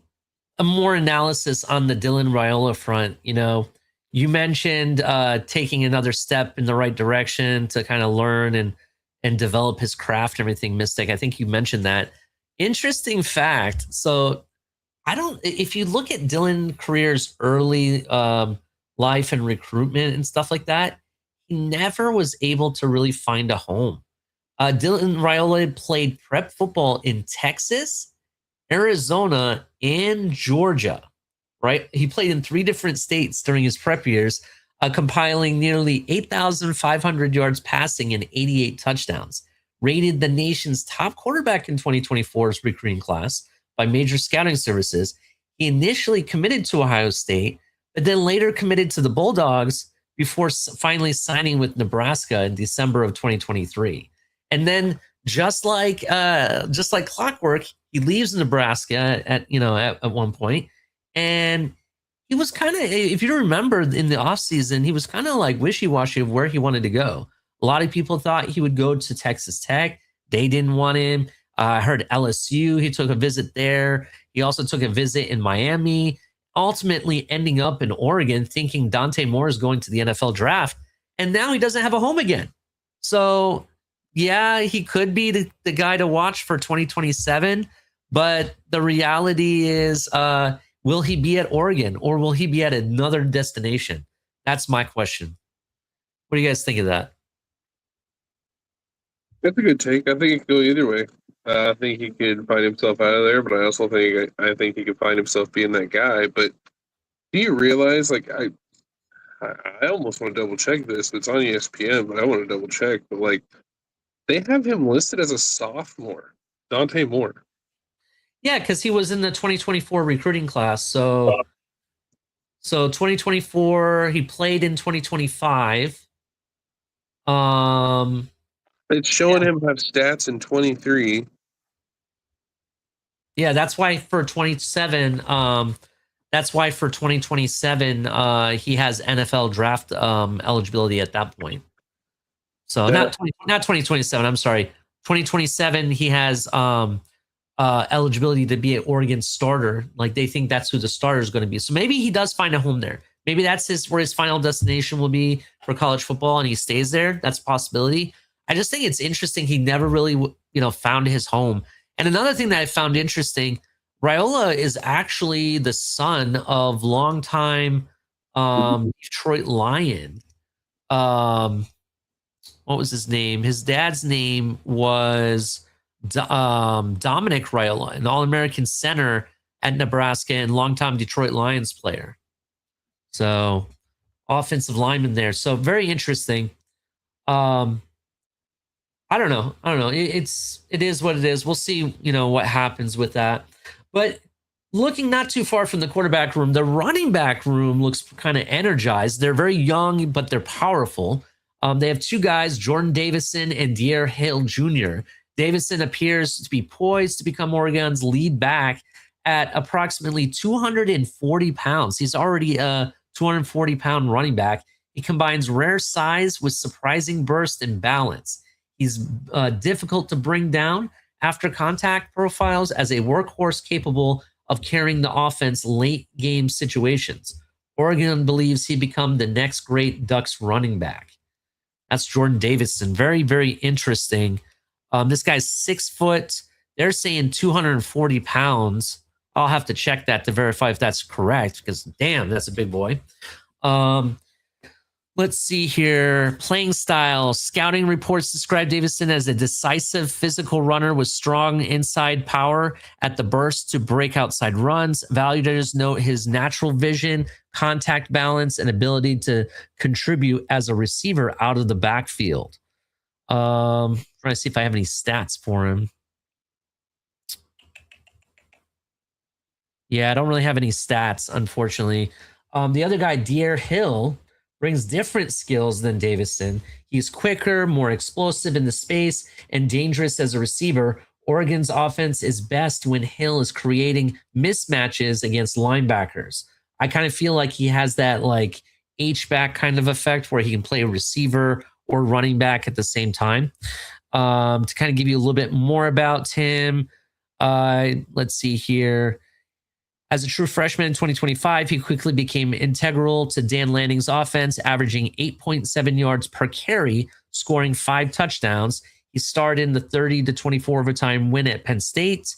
more analysis on the Dylan Raiola front. You know, you mentioned taking another step in the right direction to kind of learn and develop his craft and everything. Mystic, I think you mentioned that. Interesting fact. So I don't. If you look at Dylan career's early life and recruitment and stuff like that, he never was able to really find a home. Dylan Raiola played prep football in Texas, Arizona, and Georgia, right? He played in 3 different states during his prep years, compiling nearly 8,500 yards passing and 88 touchdowns. Rated the nation's top quarterback in 2024's recruiting class by major scouting services. He initially committed to Ohio State, but then later committed to the Bulldogs before finally signing with Nebraska in December of 2023. And then just like clockwork, he leaves Nebraska at one point, and he was kind of, if you remember in the offseason, he was kind of like wishy-washy of where he wanted to go. A lot of people thought he would go to Texas Tech. They didn't want him. I heard LSU, he took a visit there. He also took a visit in Miami, ultimately ending up in Oregon, thinking Dante Moore is going to the NFL draft. And now he doesn't have a home again. So yeah, he could be the guy to watch for 2027. But the reality is, will he be at Oregon or will he be at another destination? That's my question. What do you guys think of that? That's a good take. I think it could go either way. I think he could find himself out of there, but I also think he could find himself being that guy. But do you realize, like, I almost want to double check this. It's on ESPN, but I want to double check. But like, they have him listed as a sophomore, Dante Moore. Yeah, because he was in the 2024 recruiting class. So 2024, he played in 2025. It's showing him have stats in 23. Yeah, that's why for 27, that's why for 2027, he has NFL draft eligibility at that point. So not 2027. I'm sorry, 2027. He has eligibility to be an Oregon starter. Like they think that's who the starter is going to be. So maybe he does find a home there. Maybe that's where his final destination will be for college football, and he stays there. That's a possibility. I just think it's interesting. He never really, found his home. And another thing that I found interesting, Raiola is actually the son of longtime Detroit Lion. What was his name? His dad's name was Dominic Raiola, an All-American center at Nebraska and longtime Detroit Lions player. So offensive lineman there. So very interesting. I don't know. It is what it is. We'll see, what happens with that. But looking not too far from the quarterback room, the running back room looks kind of energized. They're very young, but they're powerful. They have 2 guys, Jordan Davison and De'Aaron Hill Jr. Davison appears to be poised to become Oregon's lead back at approximately 240 pounds. He's already a 240-pound running back. He combines rare size with surprising burst and balance. He's difficult to bring down after contact profiles as a workhorse capable of carrying the offense late game situations. Oregon believes he become the next great Ducks running back. That's Jordan Davison. Very, very interesting. This guy's 6 foot. They're saying 240 pounds. I'll have to check that to verify if that's correct because, damn, that's a big boy. Let's see here. Playing style. Scouting reports describe Davison as a decisive physical runner with strong inside power at the burst to break outside runs. Valuators note his natural vision, contact balance, and ability to contribute as a receiver out of the backfield. Trying to see if I have any stats for him. Yeah, I don't really have any stats, unfortunately. The other guy, Dier Hill, brings different skills than Davison. He's quicker, more explosive in the space, and dangerous as a receiver. Oregon's offense is best when Hill is creating mismatches against linebackers. I kind of feel like he has that like H-back kind of effect where he can play receiver or running back at the same time. To kind of give you a little bit more about him, let's see here. As a true freshman in 2025, he quickly became integral to Dan Lanning's offense, averaging 8.7 yards per carry, scoring 5 touchdowns. He starred in the 30-24 overtime win at Penn State,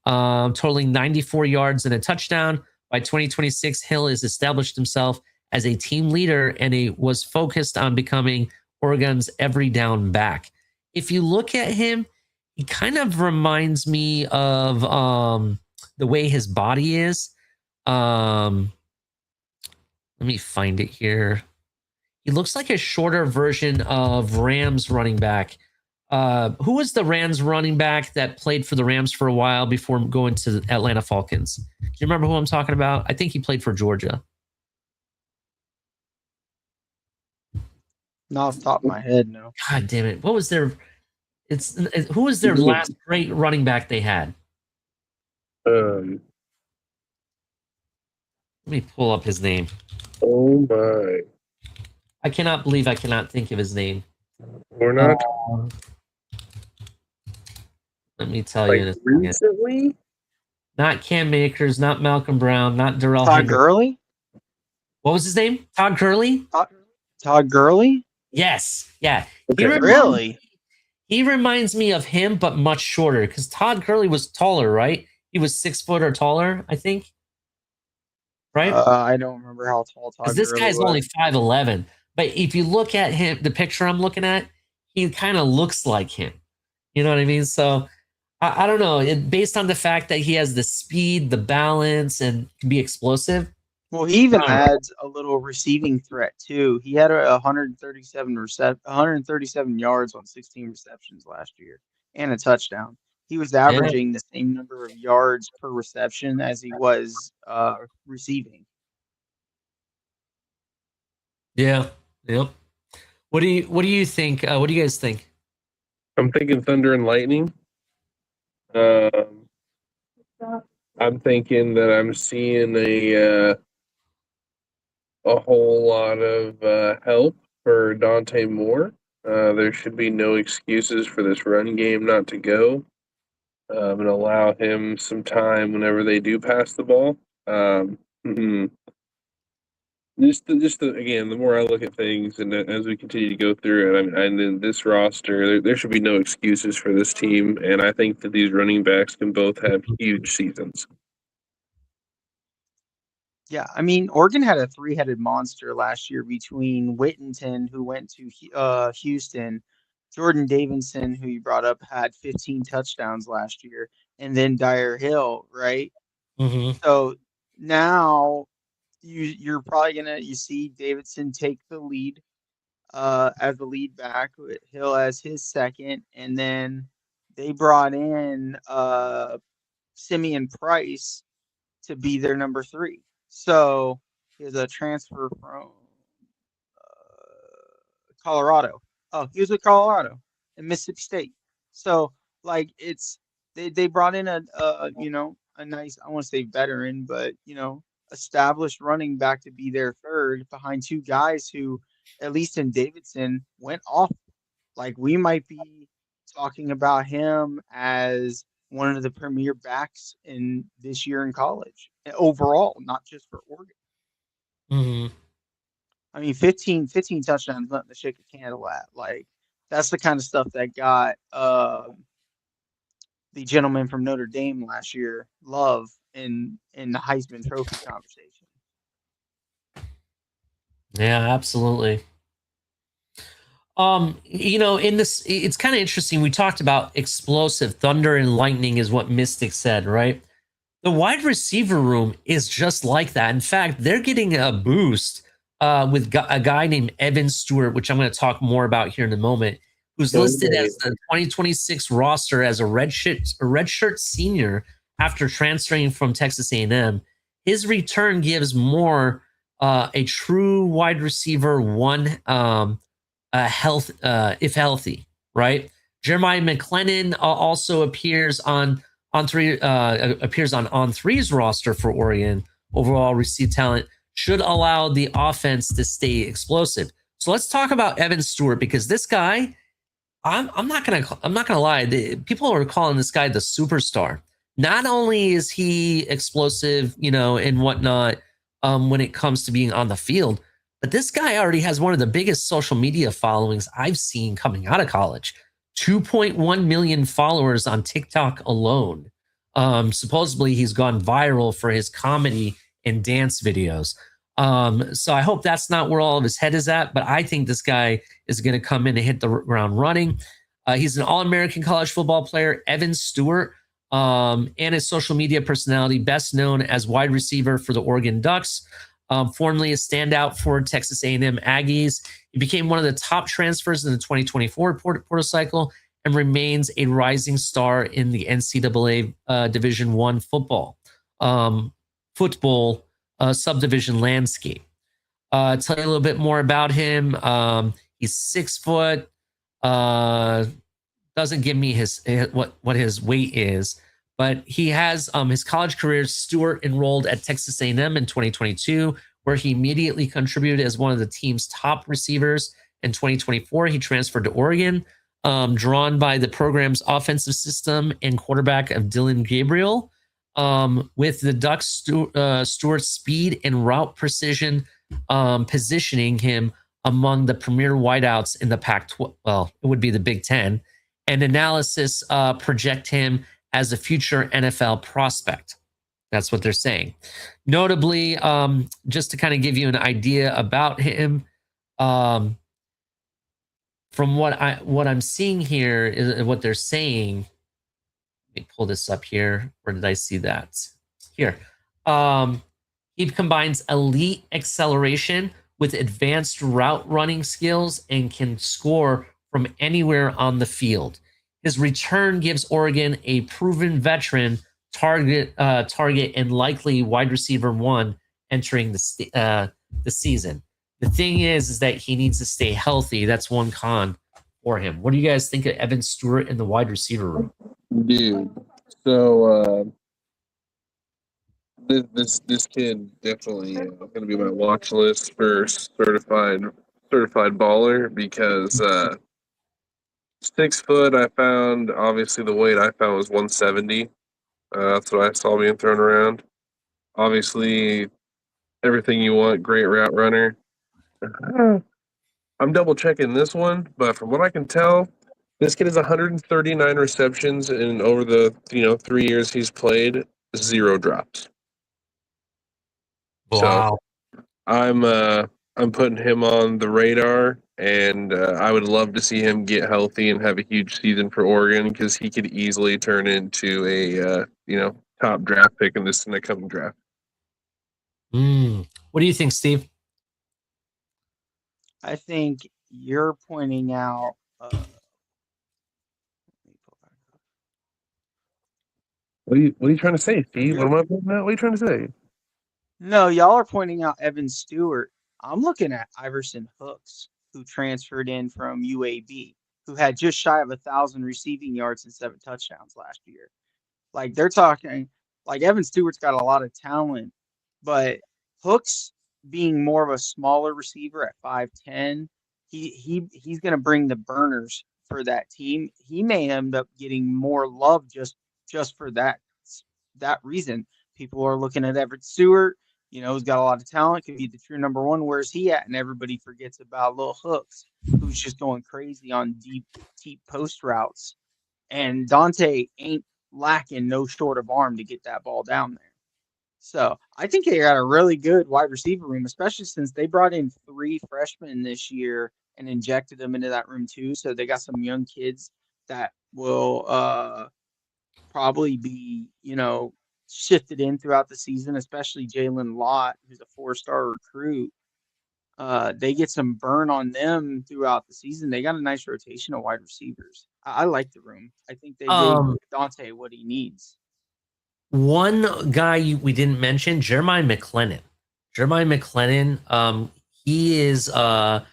totaling 94 yards and a touchdown. By 2026, Hill has established himself as a team leader and he was focused on becoming Oregon's every down back. If you look at him, he kind of reminds me of the way his body is. Let me find it here. He looks like a shorter version of Rams running back. Who was the Rams running back that played for the Rams for a while before going to the Atlanta Falcons? Do you remember who I'm talking about? I think he played for Georgia. Not off the top of my head, no. God damn it. What was their who was their last great running back they had? Um, Let me pull up his name. oh my. I cannot believe I cannot think of his name. We're not Let me tell like you in a second. recently? Not Cam Akers, not Malcolm Brown, not Darrell Todd Henderson. Gurley? What was his name? Todd Gurley? Todd Gurley? Yes. Yeah. Okay. Really? He reminds me of him, but much shorter because Todd Gurley was taller, right? He was 6 foot or taller, I think. Right? I don't remember how tall Todd Because this Gurley guy's was. only 5'11. But if you look at him, the picture I'm looking at, he kind of looks like him. You know what I mean? So I don't know. Based on the fact that he has the speed, the balance, and can be explosive. Well, he even adds a little receiving threat too. He had 137 yards on 16 receptions last year and a touchdown. He was averaging the same number of yards per reception as he was receiving. Yeah. Yep. What do you think? What do you guys think? I'm thinking Thunder and Lightning. I'm thinking that I'm seeing a whole lot of help for Dante Moore. There should be no excuses for this run game not to go, and allow him some time whenever they do pass the ball. Again, the more I look at things, and as we continue to go through it, and in this roster, there should be no excuses for this team, and I think that these running backs can both have huge seasons. Yeah, I mean, Oregon had a 3-headed monster last year between Whittington, who went to Houston, Jordan Davidson, who you brought up, had 15 touchdowns last year, and then Dyer Hill, right? Mm-hmm. So now you're probably gonna see Davidson take the lead as the lead back, with Hill as his second, and then they brought in Simeon Price to be their number 3. So he's a transfer from Colorado. Oh, he was with Colorado and Mississippi State. So like they brought in a nice, I want to say veteran, but established running back to be their third behind 2 guys who, at least in Davidson, went off. Like we might be talking about him as one of the premier backs in this year in college overall, not just for Oregon. Mm-hmm. I mean, 15 touchdowns, nothing to shake a candle at. Like that's the kind of stuff that got the gentleman from Notre Dame last year, Love, in the Heisman Trophy conversation. Yeah, absolutely. In this, it's kind of interesting. We talked about explosive thunder and lightning, is what Mystic said, right? The wide receiver room is just like that. In fact, they're getting a boost with a guy named Evan Stewart, which I'm going to talk more about here in a moment, who's listed as the 2026 roster as a redshirt senior after transferring from Texas A&M. His return gives more a true wide receiver one if healthy, right? Jeremiah McLennan also appears on three's roster for Oregon. Overall received talent should allow the offense to stay explosive. So let's talk about Evan Stewart, because this guy, I'm not gonna lie, people are calling this guy the superstar. Not only is he explosive, and whatnot, when it comes to being on the field, but this guy already has one of the biggest social media followings I've seen coming out of college. 2.1 million followers on TikTok alone. Supposedly he's gone viral for his comedy and dance videos. So I hope that's not where all of his head is at, but I think this guy is going to come in and hit the ground running. He's an All-American college football player, Evan Stewart, and his social media personality, best known as wide receiver for the Oregon Ducks. Formerly a standout for Texas A&M Aggies. He became one of the top transfers in the 2024 portal cycle and remains a rising star in the NCAA Division I football subdivision landscape. Tell you a little bit more about him. He's 6 foot. Doesn't give me what his weight is, but he has his college career. Stewart enrolled at Texas A&M in 2022, where he immediately contributed as one of the team's top receivers. In 2024, he transferred to Oregon, drawn by the program's offensive system and quarterback of Dylan Gabriel. With the Ducks, Stewart's speed and route precision positioning him among the premier wideouts in the Pac-12. Well, it would be the Big Ten. And analysis project him as a future NFL prospect. That's what they're saying. Notably, just to kind of give you an idea about him, from what I'm seeing here is what they're saying. Let me pull this up here. Where did I see that? Here. He combines elite acceleration with advanced route running skills and can score from anywhere on the field. His return gives Oregon a proven veteran target and likely wide receiver one entering the season. The thing is that he needs to stay healthy. That's one con for him. What do you guys think of Evan Stewart in the wide receiver room? Dude, so this kid definitely going to be my watch list for certified baller, because 6 foot, I found, obviously the weight I found was 170. That's what I saw being thrown around. Obviously, everything you want, great route runner. I'm double checking this one, but from what I can tell, this kid has 139 receptions, and over the 3 years he's played, 0 drops. Wow. So I'm putting him on the radar, and I would love to see him get healthy and have a huge season for Oregon, because he could easily turn into a top draft pick in this coming draft. What do you think, Steve? I think you're pointing out. What are you trying to say, Steve? What am I pointing out? What are you trying to say? No, y'all are pointing out Evan Stewart. I'm looking at Iverson Hooks, who transferred in from UAB, who had just shy of 1,000 receiving yards and 7 touchdowns last year. Like, they're talking, like, Evan Stewart's got a lot of talent, but Hooks, being more of a smaller receiver at 5'10", he's going to bring the burners for that team. He may end up getting more love just for that reason. People are looking at Evan Stewart. He's got a lot of talent, could be the true number one. Where's he at? And everybody forgets about Lil Hooks, who's just going crazy on deep post routes. And Dante ain't lacking no short of arm to get that ball down there. So I think they got a really good wide receiver room, especially since they brought in 3 freshmen this year and injected them into that room too. So they got some young kids that will probably be, shifted in throughout the season, especially Jalen Lott, who's a 4-star recruit. They get some burn on them throughout the season. They got a nice rotation of wide receivers. I like the room. I think they gave Dante what he needs. One guy we didn't mention, Jeremiah McClellan. Jeremiah McClellan, he is a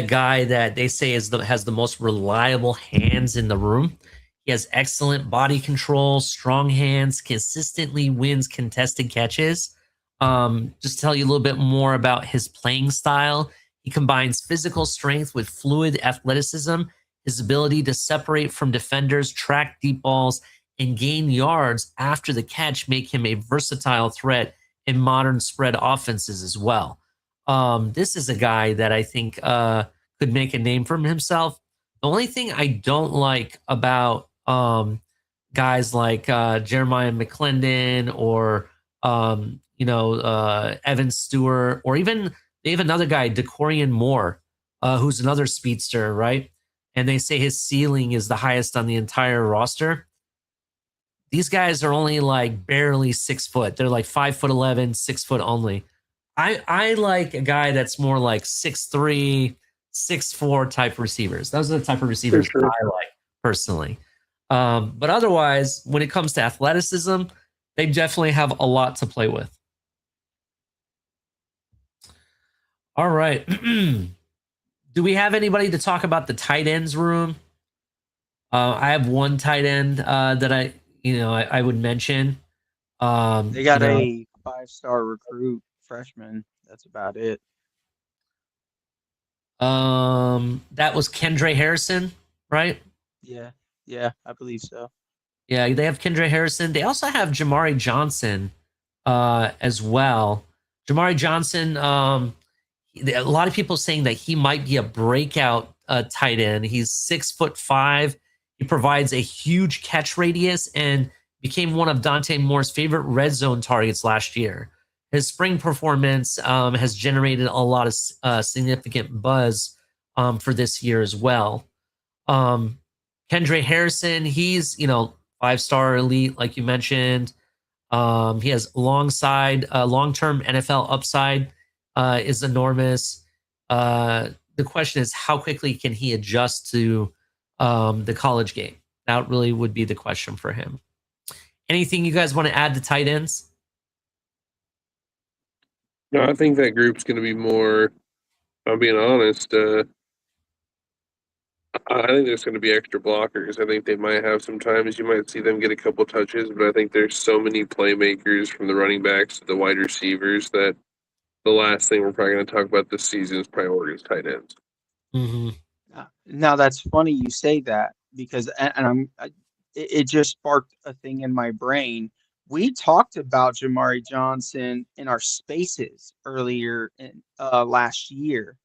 guy that they say has the most reliable hands in the room. He has excellent body control, strong hands, consistently wins contested catches. Just to tell you a little bit more about his playing style, he combines physical strength with fluid athleticism. His ability to separate from defenders, track deep balls, and gain yards after the catch make him a versatile threat in modern spread offenses as well. This is a guy that I think could make a name for himself. The only thing I don't like about guys like Jeremiah McClendon or Evan Stewart, or even they have another guy, Decorian Moore, who's another speedster, right? And they say his ceiling is the highest on the entire roster. These guys are only like barely 6 foot. They're like 5'11", 6 foot only. I like a guy that's more like 6'3", 6'4" type receivers. Those are the type of receivers I like personally. But otherwise, when it comes to athleticism, they definitely have a lot to play with. All right. Do we have anybody to talk about the tight ends room? I have one tight end that I would mention. They got a 5-star recruit freshman. That's about it. That was Kendra Harrison, right? Yeah, I believe so. Yeah, they have Kendra Harrison. They also have Jamari Johnson as well. Jamari Johnson, a lot of people saying that he might be a breakout tight end. He's 6'5". He provides a huge catch radius and became one of Dante Moore's favorite red zone targets last year. His spring performance has generated a lot of significant buzz for this year as well. Kendra Harrison, he's 5-star elite, like you mentioned. He has long-term NFL upside is enormous. The question is, how quickly can he adjust to the college game? That really would be the question for him. Anything you guys want to add to tight ends? No, I think that group's going to be more, I'm being honest, I think there's going to be extra blockers. I think they might have some times you might see them get a couple touches, but I think there's so many playmakers from the running backs to the wide receivers that the last thing we're probably going to talk about this season is priorities tight ends. Mm-hmm. Now that's funny you say that, because it just sparked a thing in my brain. We talked about Jamari Johnson in our spaces earlier in last year.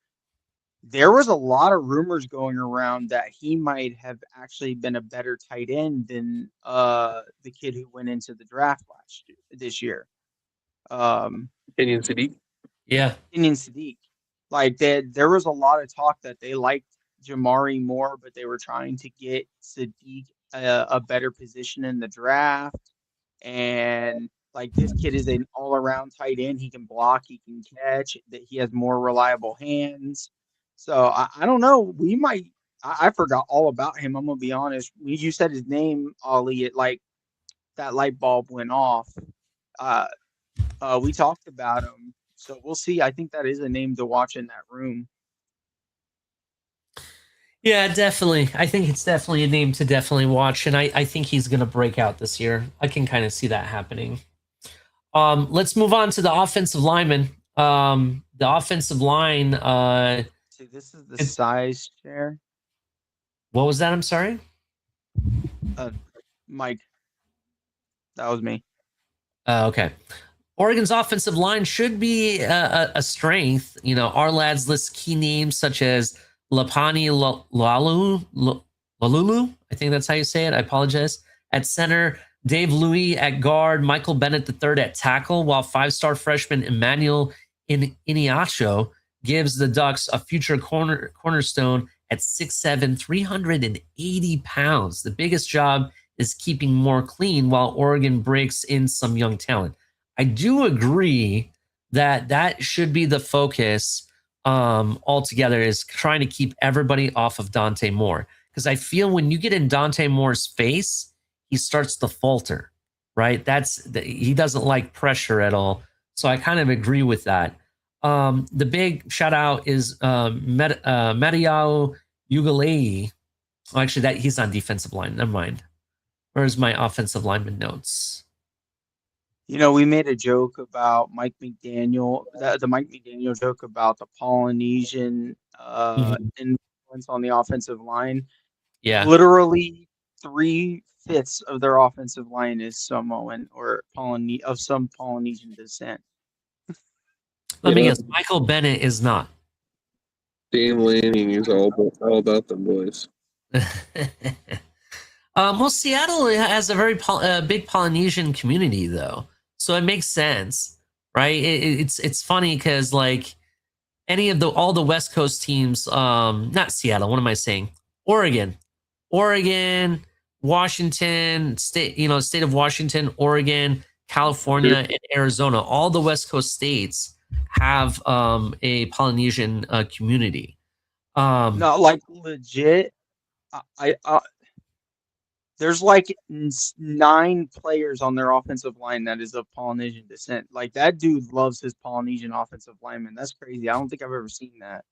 There was a lot of rumors going around that he might have actually been a better tight end than the kid who went into the draft this year. Kenyon Sadiq? Yeah. Kenyon Sadiq. Like there was a lot of talk that they liked Jamari more, but they were trying to get Sadiq a better position in the draft. And like, this kid is an all-around tight end. He can block, he can catch, that he has more reliable hands. So I don't know. We might. I forgot all about him. I'm gonna be honest. You said his name, Ollie. It like that light bulb went off. We talked about him, so we'll see. I think that is a name to watch in that room. Yeah, definitely. I think it's definitely a name to definitely watch, and I think he's going to break out this year. I can kind of see that happening. Let's move on to the offensive lineman. The offensive line. See, this is the size share. What was that? I'm sorry. Mike. That was me. Okay. Oregon's offensive line should be a strength. Our lads list key names such as Lapani Lalulu. I think that's how you say it. I apologize. At center, Dave Louis at guard, Michael Bennett III at tackle, while five-star freshman Emmanuel Iniacho gives the Ducks a future cornerstone at 6'7", 380 pounds. The biggest job is keeping more clean while Oregon breaks in some young talent. I do agree that that should be the focus altogether, is trying to keep everybody off of Dante Moore. Because I feel when you get in Dante Moore's face, he starts to falter, right? He doesn't like pressure at all. So I kind of agree with that. The big shout out is Mateo Ugalei. Oh, actually, he's on defensive line. Never mind. Where's my offensive lineman notes? You know, we made a joke about Mike McDaniel, the Mike McDaniel joke about the Polynesian influence on the offensive line. Yeah. Literally 3/5 of their offensive line is Samoan or of some Polynesian descent. Let me guess. Michael Bennett is not. Dan Lanning is all about the boys. Well, Seattle has a very big Polynesian community, though, so it makes sense, right? It's funny because like all the West Coast teams, not Seattle. What am I saying? Oregon, Washington state, state of Washington, Oregon, California, and Arizona. All the West Coast states have a Polynesian community. No, like legit. There's like 9 players on their offensive line that is of Polynesian descent. Like that dude loves his Polynesian offensive lineman. That's crazy. I don't think I've ever seen that.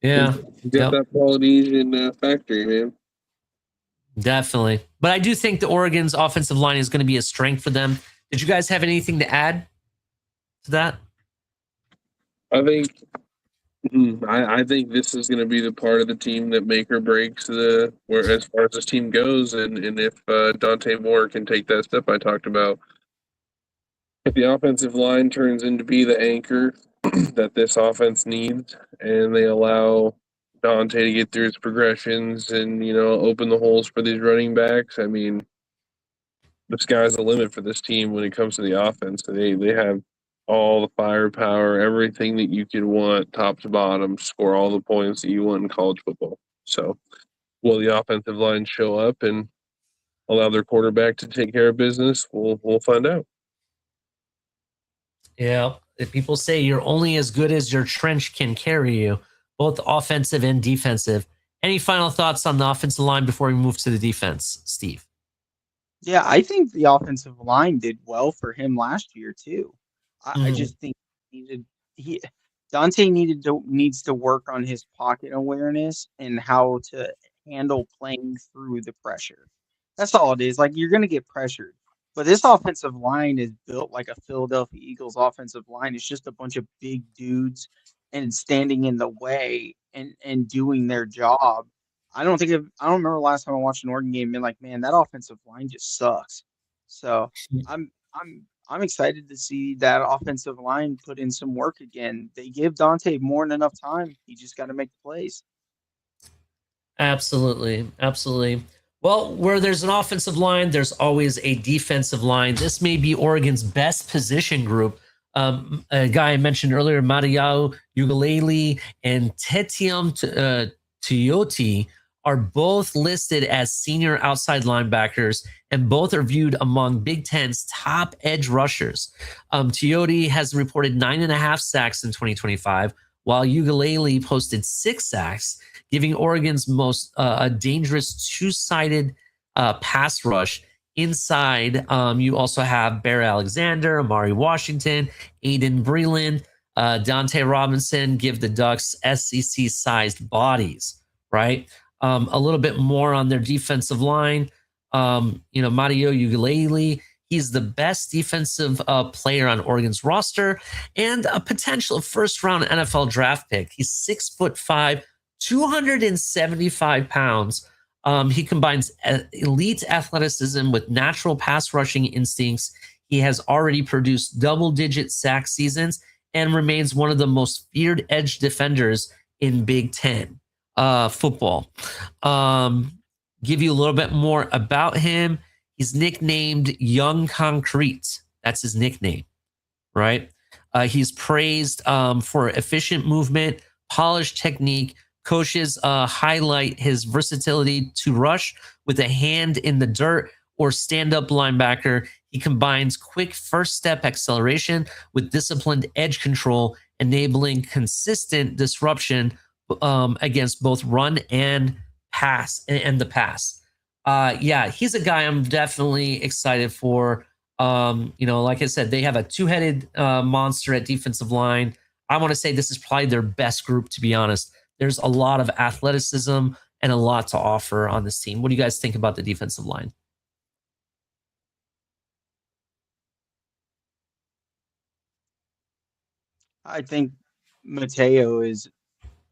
Yeah, get that Polynesian factory, man. Definitely. But I do think the Oregon's offensive line is going to be a strength for them. Did you guys have anything to add to that? I think this is going to be the part of the team that make or breaks where as far as this team goes, and if Dante Moore can take that step I talked about, if the offensive line turns into be the anchor that this offense needs, and they allow Dante to get through his progressions and open the holes for these running backs, I mean, the sky's the limit for this team when it comes to the offense. They have all the firepower, everything that you could want, top to bottom, score all the points that you want in college football. So, will the offensive line show up and allow their quarterback to take care of business? We'll find out. Yeah, if people say you're only as good as your trench can carry you, both offensive and defensive. Any final thoughts on the offensive line before we move to the defense, Steve? Yeah, I think the offensive line did well for him last year too. I just think Dante needs to work on his pocket awareness and how to handle playing through the pressure. That's all it is. Like you're gonna get pressured. But this offensive line is built like a Philadelphia Eagles offensive line. It's just a bunch of big dudes and standing in the way and doing their job. I don't remember last time I watched an Oregon game and been like, man, that offensive line just sucks. So I'm excited to see that offensive line put in some work again. They give Dante more than enough time. He just got to make the plays. Absolutely. Well, where there's an offensive line, there's always a defensive line. This may be Oregon's best position group. A guy I mentioned earlier, Mateo Ugalele and Tetium Tiote, are both listed as senior outside linebackers, and both are viewed among Big Ten's top edge rushers. Tiote has reported 9.5 sacks in 2025, while Ugalele posted 6 sacks, giving Oregon's most dangerous two-sided pass rush. Inside, you also have Bear Alexander, Amari Washington, Aiden Breland, Dante Robinson give the Ducks SEC-sized bodies, right? A little bit more on their defensive line. Mateo Ugalele, he's the best defensive player on Oregon's roster and a potential first-round NFL draft pick. He's 6'5", 275 pounds. He combines elite athleticism with natural pass rushing instincts. He has already produced double-digit sack seasons and remains one of the most feared edge defenders in Big Ten football. Give you a little bit more about him. He's nicknamed Young Concrete. That's his nickname, right? He's praised for efficient movement, polished technique. Coaches highlight his versatility to rush with a hand in the dirt or stand up linebacker. He combines quick first step acceleration with disciplined edge control, enabling consistent disruption against both run and pass and the pass. Yeah, he's a guy I'm definitely excited for. Like I said, they have a two-headed monster at defensive line. I want to say this is probably their best group, to be honest. There's a lot of athleticism and a lot to offer on this team. What do you guys think about the defensive line? I think Mateo is,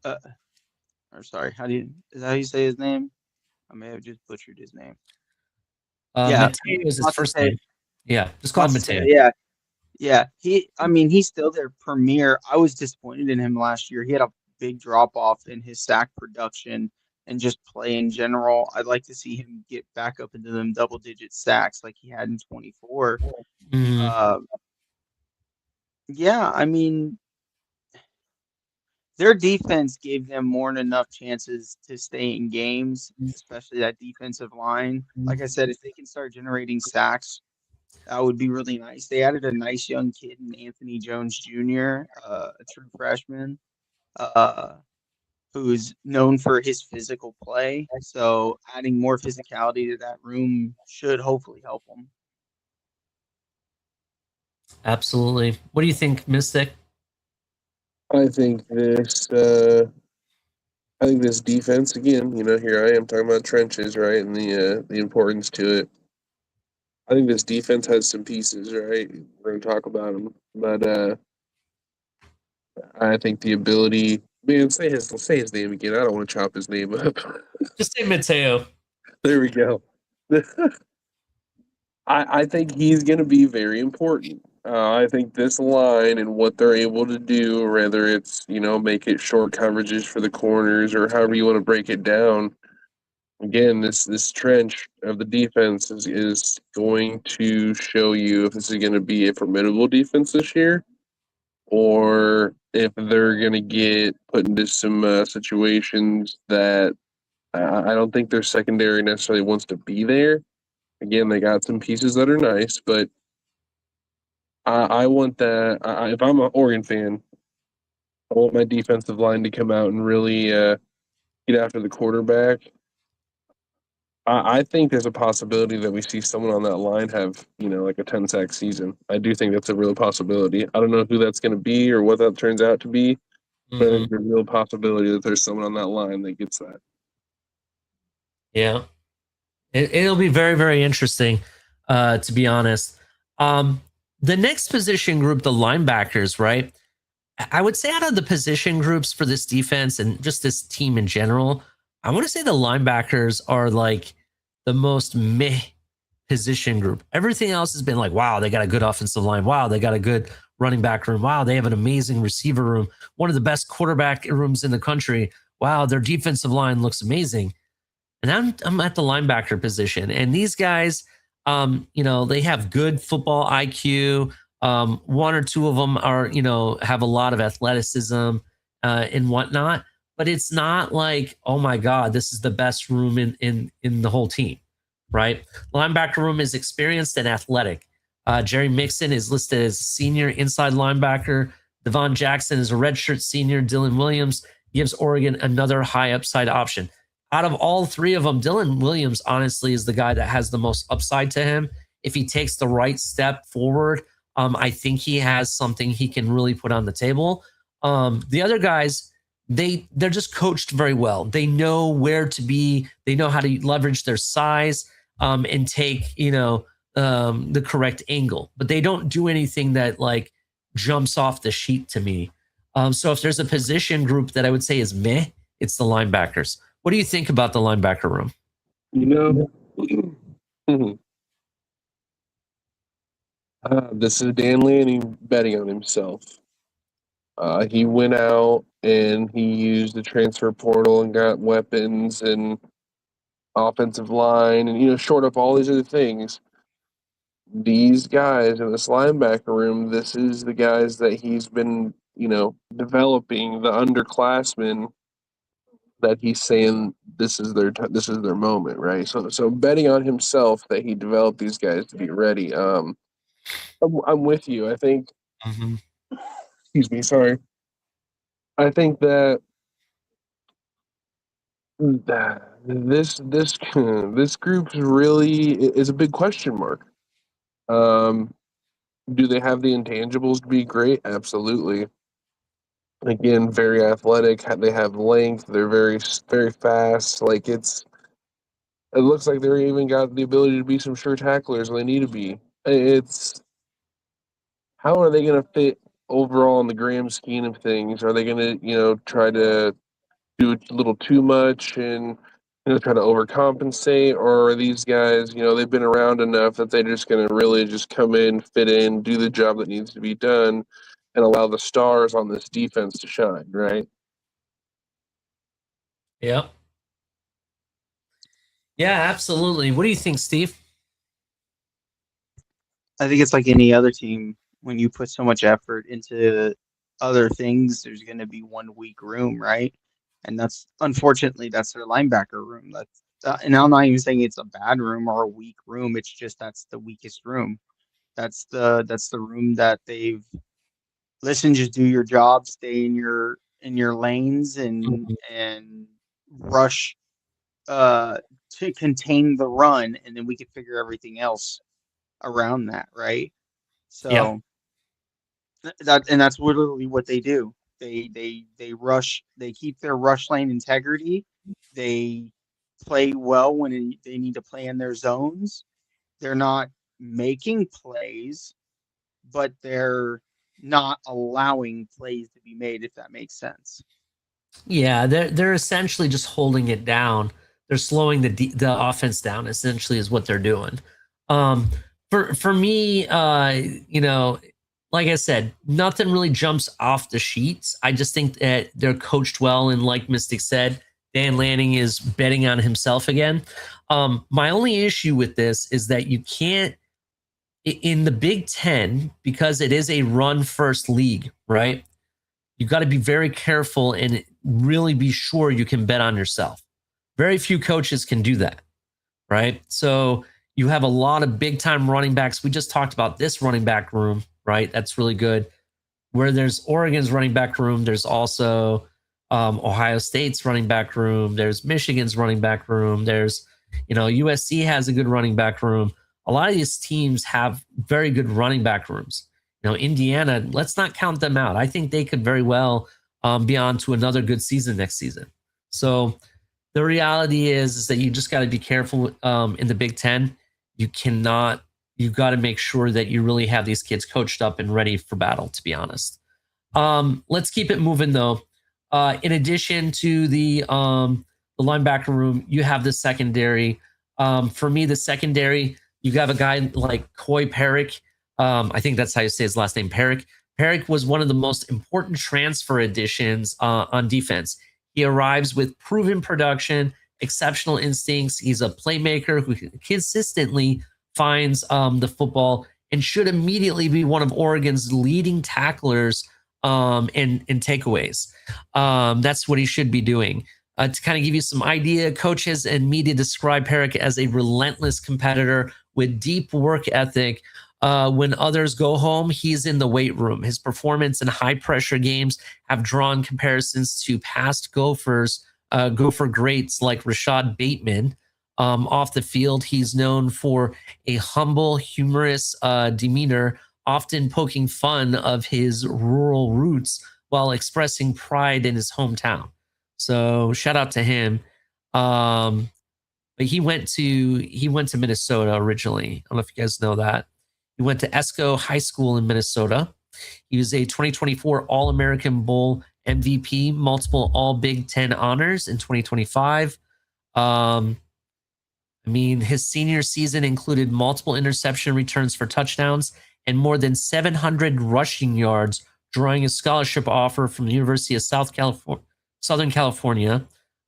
or sorry, is that how you say his name? I may have just butchered his name. Yeah, Mateo is his first Mateo. name. Yeah, just call him Mateo, Mateo. yeah. Yeah, he's still their premier. I was disappointed in him last year. He had a big drop off in his sack production and just play in general. I'd like to see him get back up into them double digit sacks like he had in 24. Mhm. Uh, yeah, their defense gave them more than enough chances to stay in games, especially that defensive line. Like I said, if they can start generating sacks, that would be really nice. They added a nice young kid in Anthony Jones Jr., a true freshman, uh, who's known for his physical play. So adding more physicality to that room should hopefully help them. Absolutely. What do you think, Mystic? I think this. I think this defense again. Here I am talking about trenches, right, and the importance to it. I think this defense has some pieces, right? We're going to talk about them, but I think the ability. Man, say his name again. I don't want to chop his name up. Just say Mateo. There we go. I think he's going to be very important. I think this line and what they're able to do, whether it's make it short coverages for the corners or however you want to break it down. Again, this trench of the defense is going to show you if this is going to be a formidable defense this year, or if they're going to get put into some situations that I don't think their secondary necessarily wants to be there. Again, they got some pieces that are nice, but I want that. If I'm an Oregon fan, I want my defensive line to come out and really get after the quarterback. I think there's a possibility that we see someone on that line have, like a 10 sack season. I do think that's a real possibility. I don't know who that's going to be or what that turns out to be, but Mhm. there's a real possibility that there's someone on that line that gets that. Yeah. It'll be very, very interesting, to be honest. The next position group, the linebackers, right? I would say out of the position groups for this defense and just this team in general, I want to say the linebackers are like the most meh position group. Everything else has been like, wow, they got a good offensive line. Wow, they got a good running back room. Wow, they have an amazing receiver room. One of the best quarterback rooms in the country. Wow, their defensive line looks amazing. And I'm at the linebacker position. And these guys, they have good football IQ. One or two of them are, have a lot of athleticism and whatnot. But it's not like, oh my God, this is the best room in the whole team, right? Linebacker room is experienced and athletic. Jerry Mixon is listed as senior inside linebacker. Devon Jackson is a redshirt senior. Dylan Williams gives Oregon another high upside option. Out of all three of them, Dylan Williams, honestly, is the guy that has the most upside to him. If he takes the right step forward, I think he has something he can really put on the table. The other guys, they're just coached very well. They know where to be. They know how to leverage their size and take, the correct angle. But they don't do anything that like jumps off the sheet to me. So if there's a position group that I would say is meh, it's the linebackers. What do you think about the linebacker room? This is Dan Lanning betting on himself. He went out and he used the transfer portal and got weapons and offensive line, and short up all these other things. These guys in this linebacker room, this is the guys that he's been, developing, the underclassmen that he's saying this is their moment, right? So betting on himself that he developed these guys to be ready. I'm with you. I think. Mm-hmm. Excuse me. Sorry. I think that this group really is a big question mark. Do they have the intangibles to be great? Absolutely. Again, very athletic. They have length. They're very, very fast. Like it looks like they're even got the ability to be some sure tacklers when they need to be. It's how are they going to fit overall in the grand scheme of things? Are they going to, try to do a little too much and try to overcompensate, or are these guys, they've been around enough that they're just going to really just come in, fit in, do the job that needs to be done, and allow the stars on this defense to shine, right? Yep. Yeah, absolutely. What do you think, Steve? I think it's like any other team. When you put so much effort into other things, there's going to be one weak room, right? And that's unfortunately that's their linebacker room. That's and I'm not even saying it's a bad room or a weak room. It's just that's the weakest room. That's the room that they've listen. Just do your job, stay in your lanes, and rush to contain the run, and then we can figure everything else around that, right? Yeah. So that's literally what they do. They rush. They keep their rush lane integrity. They play well when they need to play in their zones. They're not making plays, but they're not allowing plays to be made, if that makes sense. Yeah, they're essentially just holding it down. They're slowing the offense down. Essentially, is what they're doing. Um, for me, like I said, nothing really jumps off the sheets. I just think that they're coached well, and like Mystic said, Dan Lanning is betting on himself again. My only issue with this is that you can't in the Big Ten, because it is a run first league, right? You got to be very careful and really be sure you can bet on yourself. Very few coaches can do that, right? So you have a lot of big time running backs. We just talked about this running back room, right? That's really good. Where there's Oregon's running back room, there's also Ohio State's running back room. There's Michigan's running back room. There's, USC has a good running back room. A lot of these teams have very good running back rooms. Indiana, let's not count them out. I think they could very well be on to another good season next season. So the reality is that you just got to be careful in the Big Ten. You've got to make sure that you really have these kids coached up and ready for battle, to be honest. Let's keep it moving, though. In addition to the linebacker room, you have the secondary. For me, the secondary, you have a guy like Coy Perrick. I think that's how you say his last name, Perrick. Perrick was one of the most important transfer additions on defense. He arrives with proven production, exceptional instincts. He's a playmaker who consistently finds the football and should immediately be one of Oregon's leading tacklers in takeaways. That's what he should be doing. To kind of give you some idea, coaches and media describe Perrick as a relentless competitor with deep work ethic. When others go home, he's in the weight room. His performance in high-pressure games have drawn comparisons to past Gopher greats like Rashad Bateman. Off the field, he's known for a humble, humorous demeanor, often poking fun of his rural roots while expressing pride in his hometown. So shout out to him. But he went to Minnesota originally. I don't know if you guys know that. He went to Esco High School in Minnesota. He was a 2024 All-American Bowl MVP, multiple All Big Ten honors in 2025. His senior season included multiple interception returns for touchdowns and more than 700 rushing yards, drawing a scholarship offer from the University of Southern California,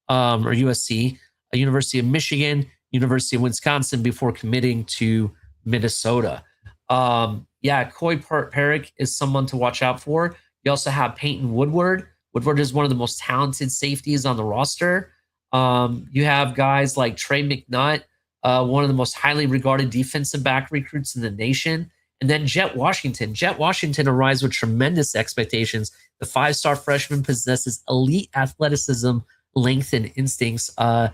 or USC. University of Michigan, University of Wisconsin before committing to Minnesota. Yeah, Coy Perrick is someone to watch out for. You also have Peyton Woodward. Woodward is one of the most talented safeties on the roster. You have guys like Trey McNutt, one of the most highly regarded defensive back recruits in the nation. And then Jet Washington. Jet Washington arrives with tremendous expectations. The 5-star freshman possesses elite athleticism, length, and instincts. That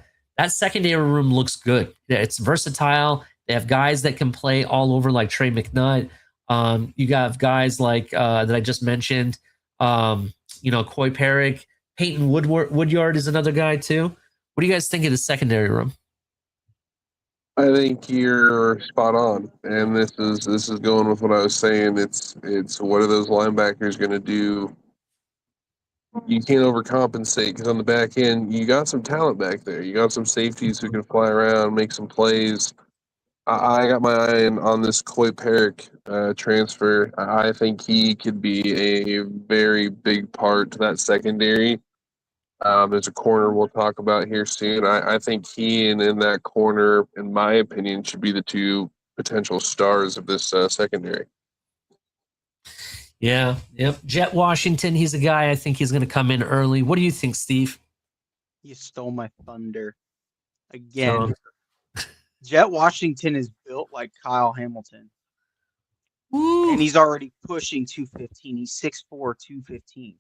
secondary room looks good. It's versatile. They have guys that can play all over, like Trey McNutt. You have guys like that I just mentioned. Coy Perrick, Peyton Woodyard is another guy too. What do you guys think of the secondary room? I think you're spot on, and this is going with what I was saying. It's what are those linebackers going to do? You can't overcompensate because on the back end you got some talent back there. You got some safeties who can fly around, make some plays. I got my eye on this Coy Perrick transfer. I think he could be a very big part to that secondary. There's a corner we'll talk about here soon. I think he and in that corner, in my opinion, should be the two potential stars of this secondary. Yeah, yep. Jet Washington, he's a guy I think he's going to come in early. What do you think, Steve? You stole my thunder again. Jet Washington is built like Kyle Hamilton. Woo. And he's already pushing 215. He's 6'4", 215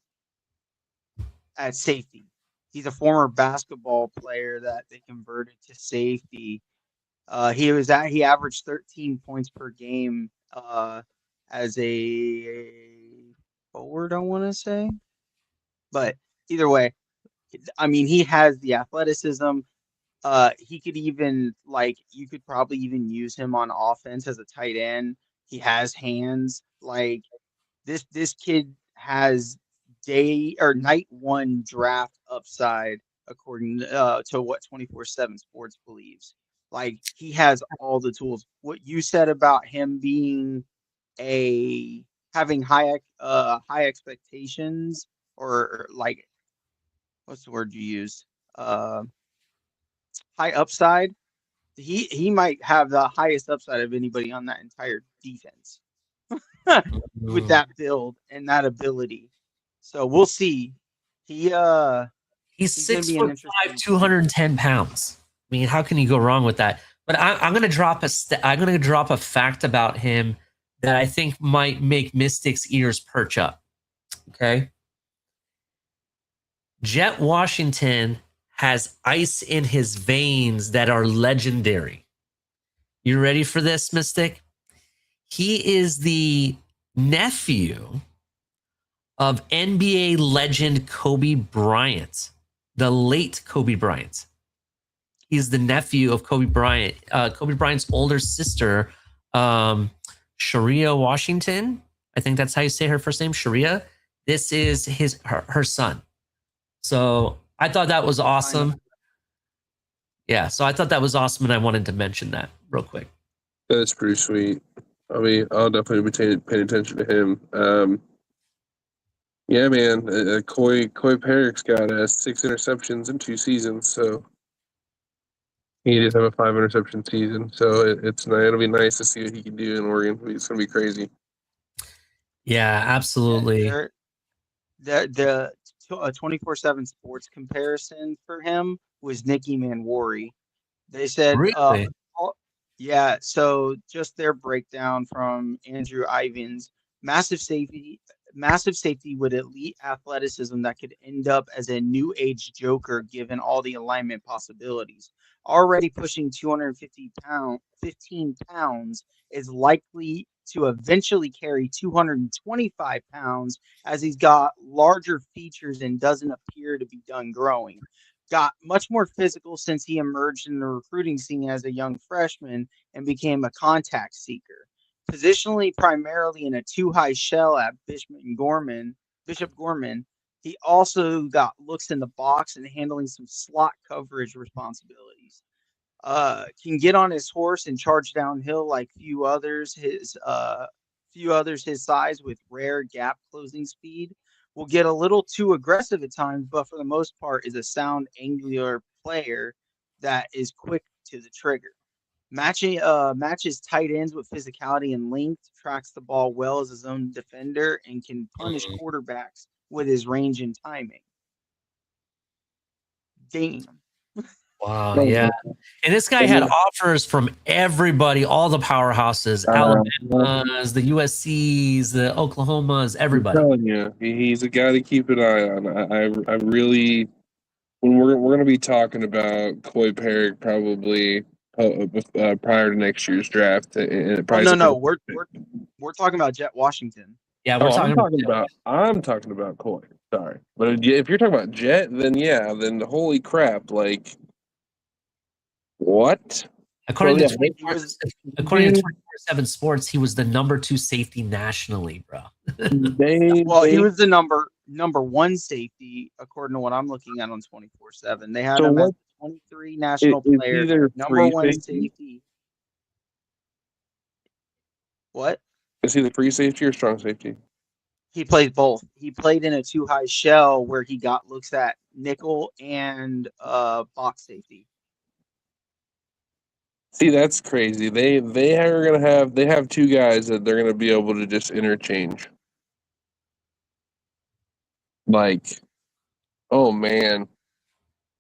at safety. He's a former basketball player that they converted to safety. He averaged 13 points per game as a forward, I want to say. But either way, I mean, he has the athleticism. He could even you could probably even use him on offense as a tight end. He has hands. Like this kid has night one draft upside according to what 24/7 Sports believes. Like he has all the tools. What you said about him being having high expectations, or like, what's the word you used? High upside. He might have the highest upside of anybody on that entire defense with that build and that ability. So we'll see. He's 6'5", 210 pounds. I mean, how can you go wrong with that? But I'm going to drop a fact about him that I think might make Mystics' ears perch up. Okay. Jet Washington has ice in his veins that are legendary. You ready for this, Mystic? He is the nephew of NBA legend Kobe Bryant, the late Kobe Bryant. He's the nephew of Kobe Bryant. Kobe Bryant's older sister, Sharia Washington. I think that's how you say her first name, Sharia. This is her son. So I thought that was awesome. Yeah, so I thought that was awesome, and I wanted to mention that real quick. That's pretty sweet. I mean, I'll definitely be paying attention to him. Yeah, man, Coy Perrick's got 6 interceptions in 2 seasons, so he did have a 5 interception season. So it'll be nice to see what he can do in Oregon. It's gonna be crazy. Yeah, absolutely. The 24/7 Sports comparison for him was Nicky Manwari. They said, really? Yeah. So just their breakdown from Andrew Ivins, massive safety with elite athleticism that could end up as a new age Joker given all the alignment possibilities. Already pushing 15 pounds, is likely to eventually carry 225 pounds as he's got larger features and doesn't appear to be done growing. Got much more physical since he emerged in the recruiting scene as a young freshman and became a contact seeker. Positionally primarily in a 2-high shell at Bishop Gorman, he also got looks in the box and handling some slot coverage responsibilities. Can get on his horse and charge downhill like few others his size with rare gap closing speed. Will get a little too aggressive at times, but for the most part is a sound angular player that is quick to the trigger. Matches tight ends with physicality and length, tracks the ball well as his own defender, and can punish quarterbacks with his range and timing. Damn. Wow, Oh, yeah. man. And this guy had offers from everybody, all the powerhouses, Alabama's, the USC's, the Oklahomas, I'm everybody. telling you, he's a guy to keep an eye on. I really, when we're going to be talking about Coy Perrick probably prior to next year's draft. Oh Probably no, we're talking about Jet Washington. Yeah, we're talking I'm talking about Coy. Sorry, but if you're talking about Jet, then yeah, then holy crap, like what? according So, to yeah, 24, according to 24/7 Sports, he was the number 2 safety nationally, bro. Well, he was the number 1 safety according to what I'm looking at on 24/7. They had So him as what? the 23 national Is player, he their number free 1 safety? safety. What? Is he the free safety or strong safety? He plays both. He played in a 2 high shell where he got looks at nickel and box safety. See, that's crazy. They have two guys that they're gonna be able to just interchange. Like, oh man.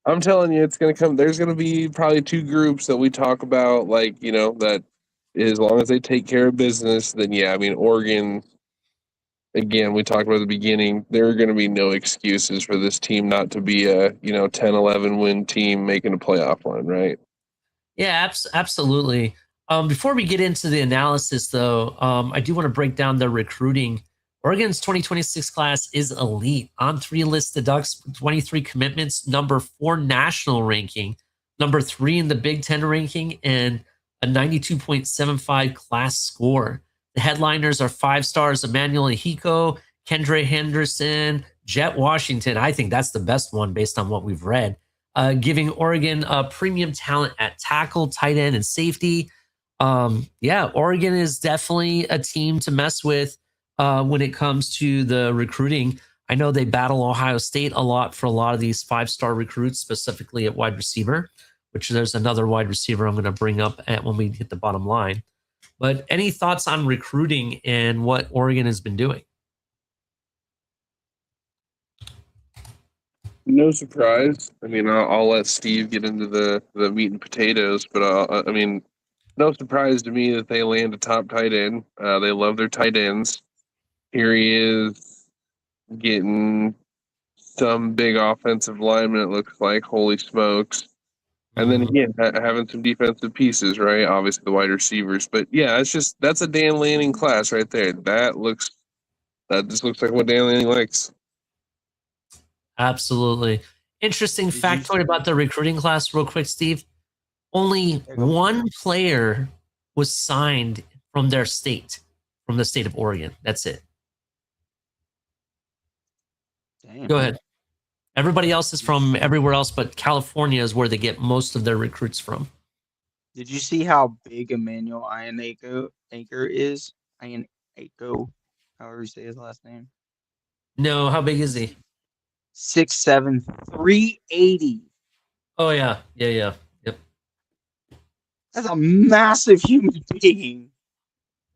I'm telling you, it's gonna come. There's gonna be probably two groups that we talk about, like, that as long as they take care of business, then yeah, I mean Oregon, again, we talked about at the beginning, there are gonna be no excuses for this team not to be a, 10-11 win team making a playoff run, right? Yeah, absolutely. Before we get into the analysis, though, I do want to break down the recruiting. Oregon's 2026 class is elite. On3 list deducts 23 commitments, number 4 national ranking, number 3 in the Big Ten ranking, and a 92.75 class score. The headliners are 5 stars Emmanuel Ehiko, Kendre Henderson, Jet Washington. I think that's the best one based on what we've read. Giving Oregon premium talent at tackle, tight end, and safety. Yeah, Oregon is definitely a team to mess with when it comes to the recruiting. I know they battle Ohio State a lot for a lot of these 5-star recruits, specifically at wide receiver, which there's another wide receiver I'm going to bring up when we hit the bottom line. But any thoughts on recruiting and what Oregon has been doing? No surprise. I mean, I'll let Steve get into the meat and potatoes, but I mean, no surprise to me that they land a top tight end. They love their tight ends. Here he is getting some big offensive lineman. It looks like, holy smokes! And then again, having some defensive pieces, right? Obviously the wide receivers, but yeah, that's a Dan Lanning class right there. That just looks like what Dan Lanning likes. Absolutely. Interesting factoid about the recruiting class, real quick, Steve. Only one player was signed from their state, from the state of Oregon. That's it. Damn. Go ahead. Everybody else is from everywhere else, but California is where they get most of their recruits from. Did you see how big Emmanuel Anchor is? Iannaco, however you say his last name. No, how big is he? 6'7", 380. Oh yeah. Yep. That's a massive human being.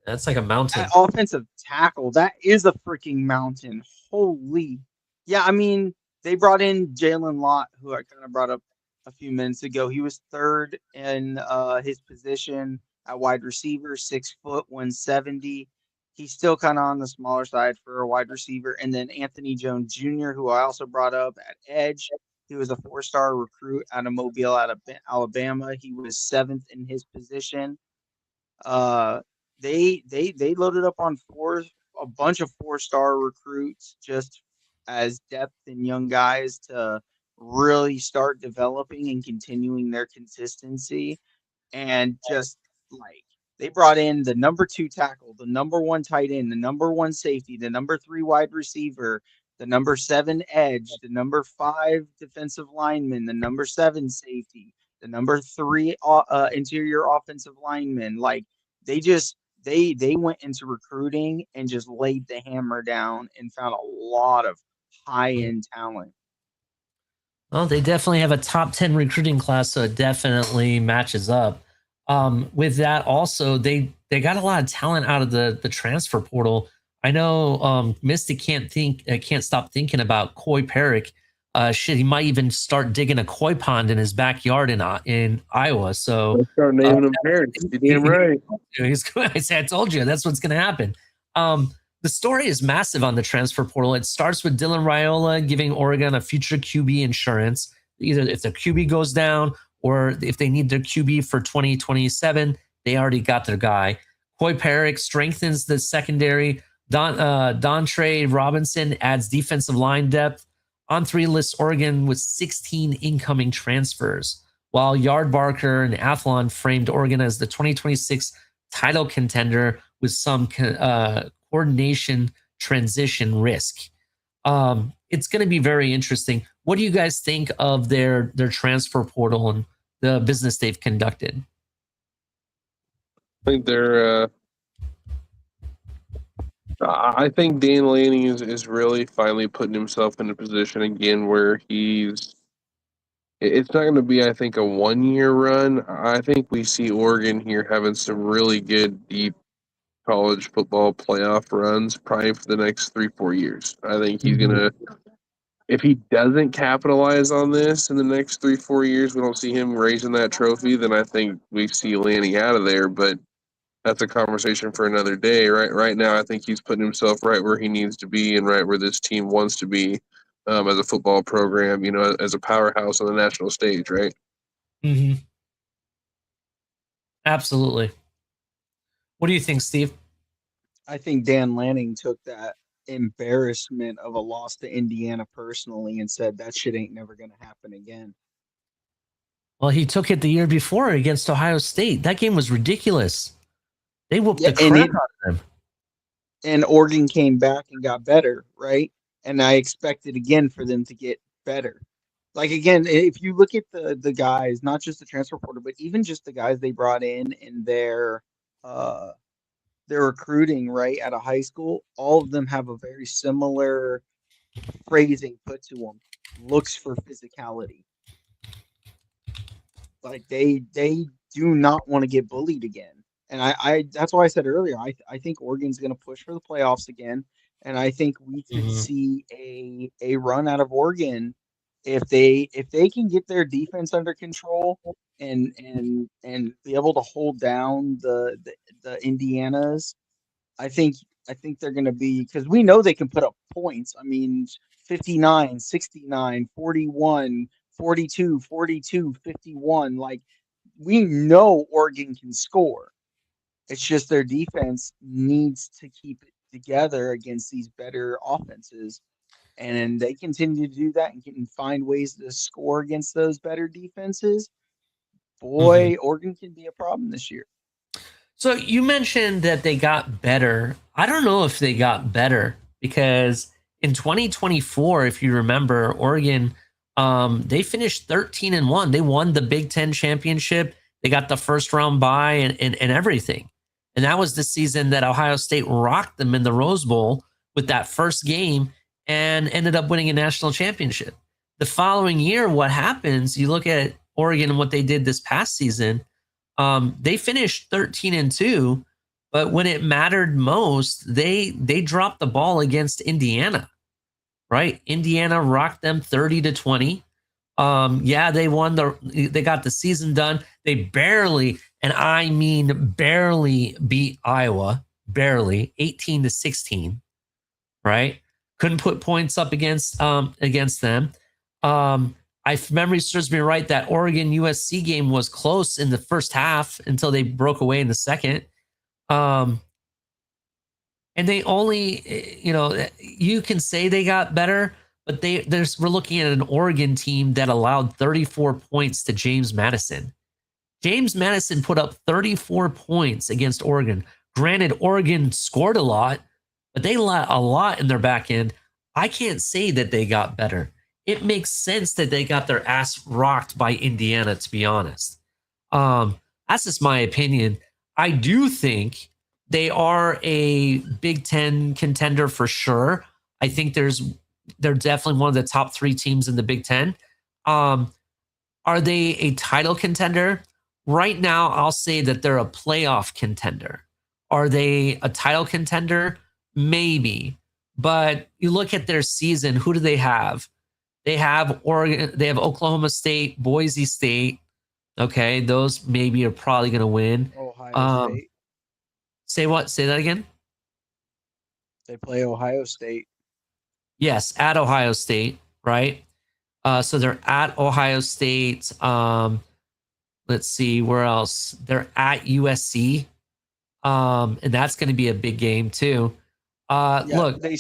That's like a mountain. That offensive tackle, that is a freaking mountain. Holy. Yeah, I mean, they brought in Jalen Lott, who I kind of brought up a few minutes ago. He was third in his position at wide receiver, 6 foot, 170. He's still kind of on the smaller side for a wide receiver. And then Anthony Jones Jr., who I also brought up at edge. He was a 4-star recruit out of Mobile, out of Alabama. He was 7th in his position. They loaded up on a bunch of 4-star recruits just as depth and young guys to really start developing and continuing their consistency. And just like they brought in the number 2 tackle, the number 1 tight end, the number 1 safety, the number 3 wide receiver, the number 7 edge, the number 5 defensive lineman, the number 7 safety, the number 3 interior offensive lineman. Like they went into recruiting and just laid the hammer down and found a lot of high-end talent. Well, they definitely have a top 10 recruiting class, so it definitely matches up. With that, also they got a lot of talent out of the transfer portal. I know Mystic can't stop thinking about Koi Peric. Shit, he might even start digging a koi pond in his backyard in Iowa. So Let's start naming them parents. You damn right. I told you that's what's going to happen. The story is massive on the transfer portal. It starts with Dylan Raiola giving Oregon a future QB insurance. Either if their QB goes down or if they need their QB for 2027, they already got their guy. Koi Peric strengthens the secondary. Dontre Robinson adds defensive line depth. On3 lists Oregon with 16 incoming transfers, while Yardbarker and Athlon framed Oregon as the 2026 title contender with some coordination transition risk. It's going to be very interesting. What do you guys think of their transfer portal and the business they've conducted? I think they're. I think Dan Lanning is really finally putting himself in a position again where he's. It's not going to be, I think, a 1-year run. I think we see Oregon here having some really good, deep college football playoff runs probably for the next 3-4 years. I think he's going to. If he doesn't capitalize on this in the next 3-4 years, we don't see him raising that trophy, then I think we see Lanning out of there. But that's a conversation for another day. Right now, I think he's putting himself right where he needs to be and right where this team wants to be as a football program, as a powerhouse on the national stage, right? Mm-hmm. Absolutely. What do you think, Steve? I think Dan Lanning took that embarrassment of a loss to Indiana personally and said that shit ain't never going to happen again. Well, he took it the year before against Ohio State. That game was ridiculous. They whooped the crap out of them. And Oregon came back and got better, right? And I expected again for them to get better. Like, again, if you look at the guys, not just the transfer portal, but even just the guys they brought in their recruiting, right, out of high school, all of them have a very similar phrasing put to them. Looks for physicality. Like, they do not want to get bullied again. And I that's why I said earlier, I think Oregon's going to push for the playoffs again. And I think we could see a run out of Oregon if they can get their defense under control and be able to hold down the Indianas. I think they're going to be, because we know they can put up points. I mean, 59, 69, 41, 42, 42, 51. Like, we know Oregon can score. It's just their defense needs to keep it together against these better offenses. And they continue to do that and can find ways to score against those better defenses. Boy, Oregon can be a problem this year. So you mentioned that they got better. I don't know if they got better because in 2024, if you remember, Oregon, they finished 13-1. They won the Big Ten championship. They got the first round bye and everything. And that was the season that Ohio State rocked them in the Rose Bowl with that first game and ended up winning a national championship. The following year, what happens, you look at Oregon and what they did this past season, they finished 13-2, but when it mattered most, they dropped the ball against Indiana, right? Indiana rocked them 30-20. Yeah, they got the season done. They barely, and I mean barely, beat Iowa, barely, 18-16, right? Couldn't put points up against them. If memory serves me right, that Oregon USC game was close in the first half until they broke away in the second. And they only, you can say they got better, but we're looking at an Oregon team that allowed 34 points to James Madison. James Madison put up 34 points against Oregon. Granted, Oregon scored a lot, but they let a lot in their back end. I can't say that they got better. It makes sense that they got their ass rocked by Indiana, to be honest. That's just my opinion. I do think they are a Big Ten contender for sure. I think they're definitely one of the top 3 teams in the Big Ten. Are they a title contender? Right now, I'll say that they're a playoff contender. Are they a title contender? Maybe. But you look at their season, who do they have? They have Oregon, they have Oklahoma State, Boise State. Okay, those maybe are probably going to win. Ohio State. Say what? Say that again? They play Ohio State. Yes, at Ohio State, right? So they're at Ohio State. Let's see where else. They're at USC, and that's going to be a big game too. Look, they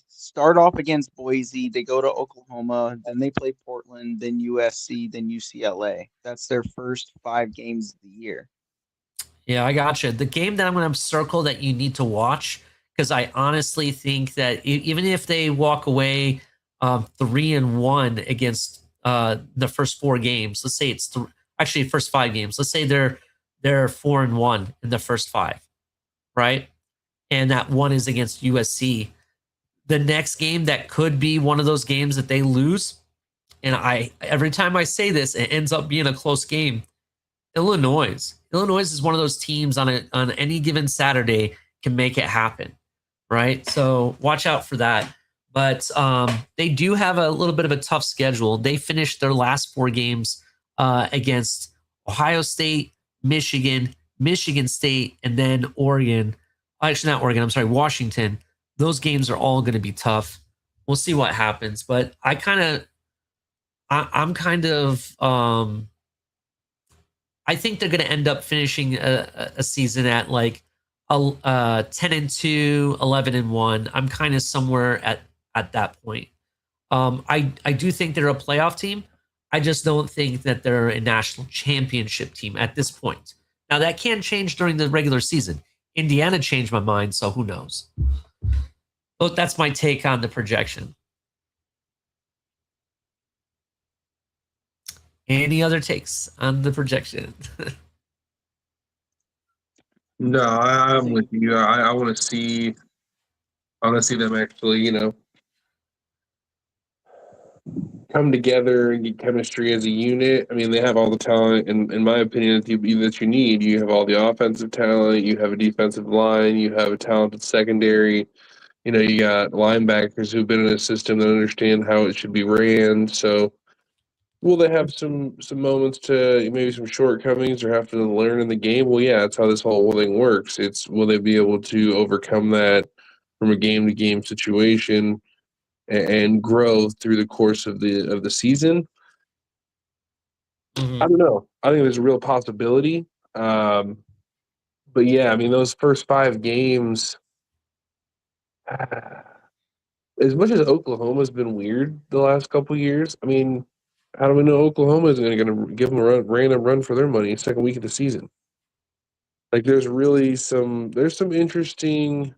start off against Boise. They go to Oklahoma, then they play Portland, then USC, then UCLA. That's their first 5 games of the year. Yeah, I gotcha. The game that I'm going to circle that you need to watch, because I honestly think that even if they walk away 3-1 against the first 4 games, let's say it's actually first 5 games. Let's say they're 4-1 in the first 5, right? And that one is against USC. The next game that could be one of those games that they lose, and every time I say this, it ends up being a close game. Illinois. Illinois is one of those teams on any given Saturday can make it happen, right? So watch out for that. But they do have a little bit of a tough schedule. They finished their last 4 games against Ohio State, Michigan, Michigan State, and then Oregon. Actually, not Oregon. I'm sorry, Washington. Those games are all going to be tough. We'll see what happens. But I'm kind of I think they're going to end up finishing a season at like 10-2, 11-1. I'm kind of somewhere at that point. I do think they're a playoff team. I just don't think that they're a national championship team at this point. Now that can change during the regular season. Indiana changed my mind, so who knows? But that's my take on the projection. Any other takes on the projection? No, I'm with you. I want to see. I want to see them actually, come together and get chemistry as a unit. I mean, they have all the talent, in my opinion, that you need. You have all the offensive talent. You have a defensive line. You have a talented secondary. You got linebackers who've been in a system that understand how it should be ran. So, will they have some moments to maybe some shortcomings or have to learn in the game? Well, yeah, that's how this whole thing works. Will they be able to overcome that from a game to game situation and grow through the course of the season? Mm-hmm. I don't know. I think there's a real possibility. But yeah, I mean, those first 5 games, as much as Oklahoma's been weird the last couple years, I mean, how do we know Oklahoma is going to give them a random run for their money second week of the season? Like, there's some interesting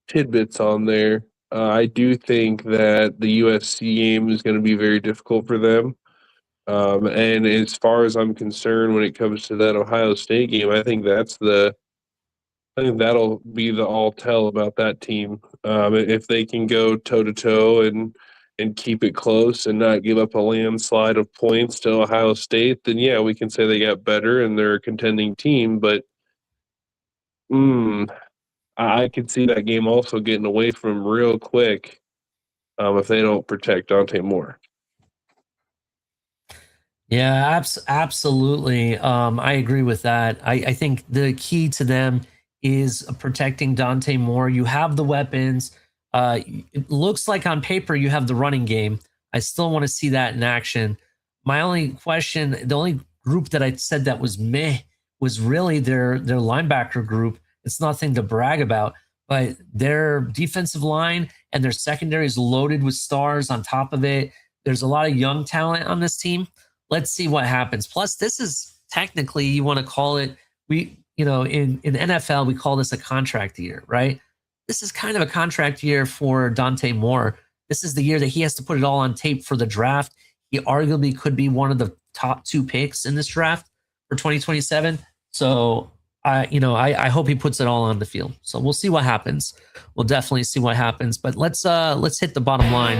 tidbits on there. I do think that the USC game is going to be very difficult for them. And as far as I'm concerned, when it comes to that Ohio State game, I think that'll be the all tell about that team. If they can go toe to toe and keep it close and not give up a landslide of points to Ohio State, then yeah, we can say they got better and they're a contending team. But I could see that game also getting away from them real quick if they don't protect Dante Moore. Yeah, absolutely. I agree with that. I think the key to them is protecting Dante Moore. You have the weapons. It looks like on paper you have the running game. I still want to see that in action. My only question, the only group that I said that was meh was really their linebacker group. It's nothing to brag about, but their defensive line and their secondary is loaded with stars on top of it. There's a lot of young talent on this team. Let's see what happens. Plus, this is technically, you want to call it, in NFL, we call this a contract year, right? This is kind of a contract year for Dante Moore. This is the year that he has to put it all on tape for the draft. He arguably could be one of the top 2 picks in this draft for 2027. So, I hope he puts it all on the field. So we'll see what happens. We'll definitely see what happens. But let's hit the bottom line.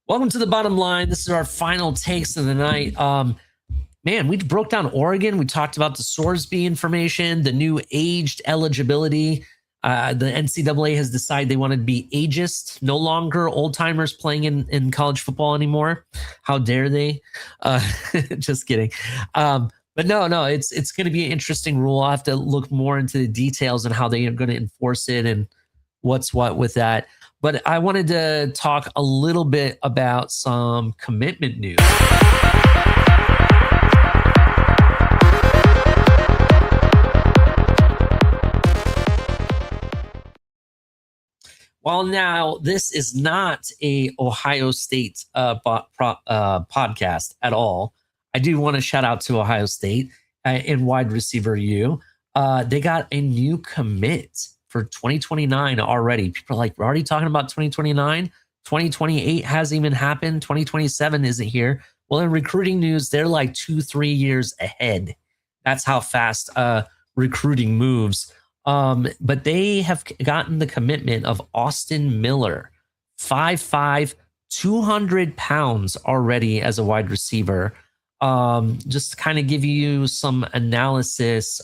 Welcome to the bottom line. This is our final takes of the night. Man, we broke down Oregon. We talked about the Sorsby information, the new aged eligibility. The NCAA has decided they want to be ageist, no longer old timers playing in college football anymore. How dare they? Just kidding. But no, it's going to be an interesting rule. I'll have to look more into the details and how they are going to enforce it and what's what with that. But I wanted to talk a little bit about some commitment news. While now this is not a Ohio State podcast at all, I do want to shout out to Ohio State in wide receiver U. They got a new commit for 2029 already. People are like, we're already talking about 2029. 2028 hasn't even happened. 2027 isn't here. Well, in recruiting news, they're like 2-3 years ahead. That's how fast recruiting moves. But they have gotten the commitment of Austin Miller, 5'5", 200 pounds already as a wide receiver. Just to kind of give you some analysis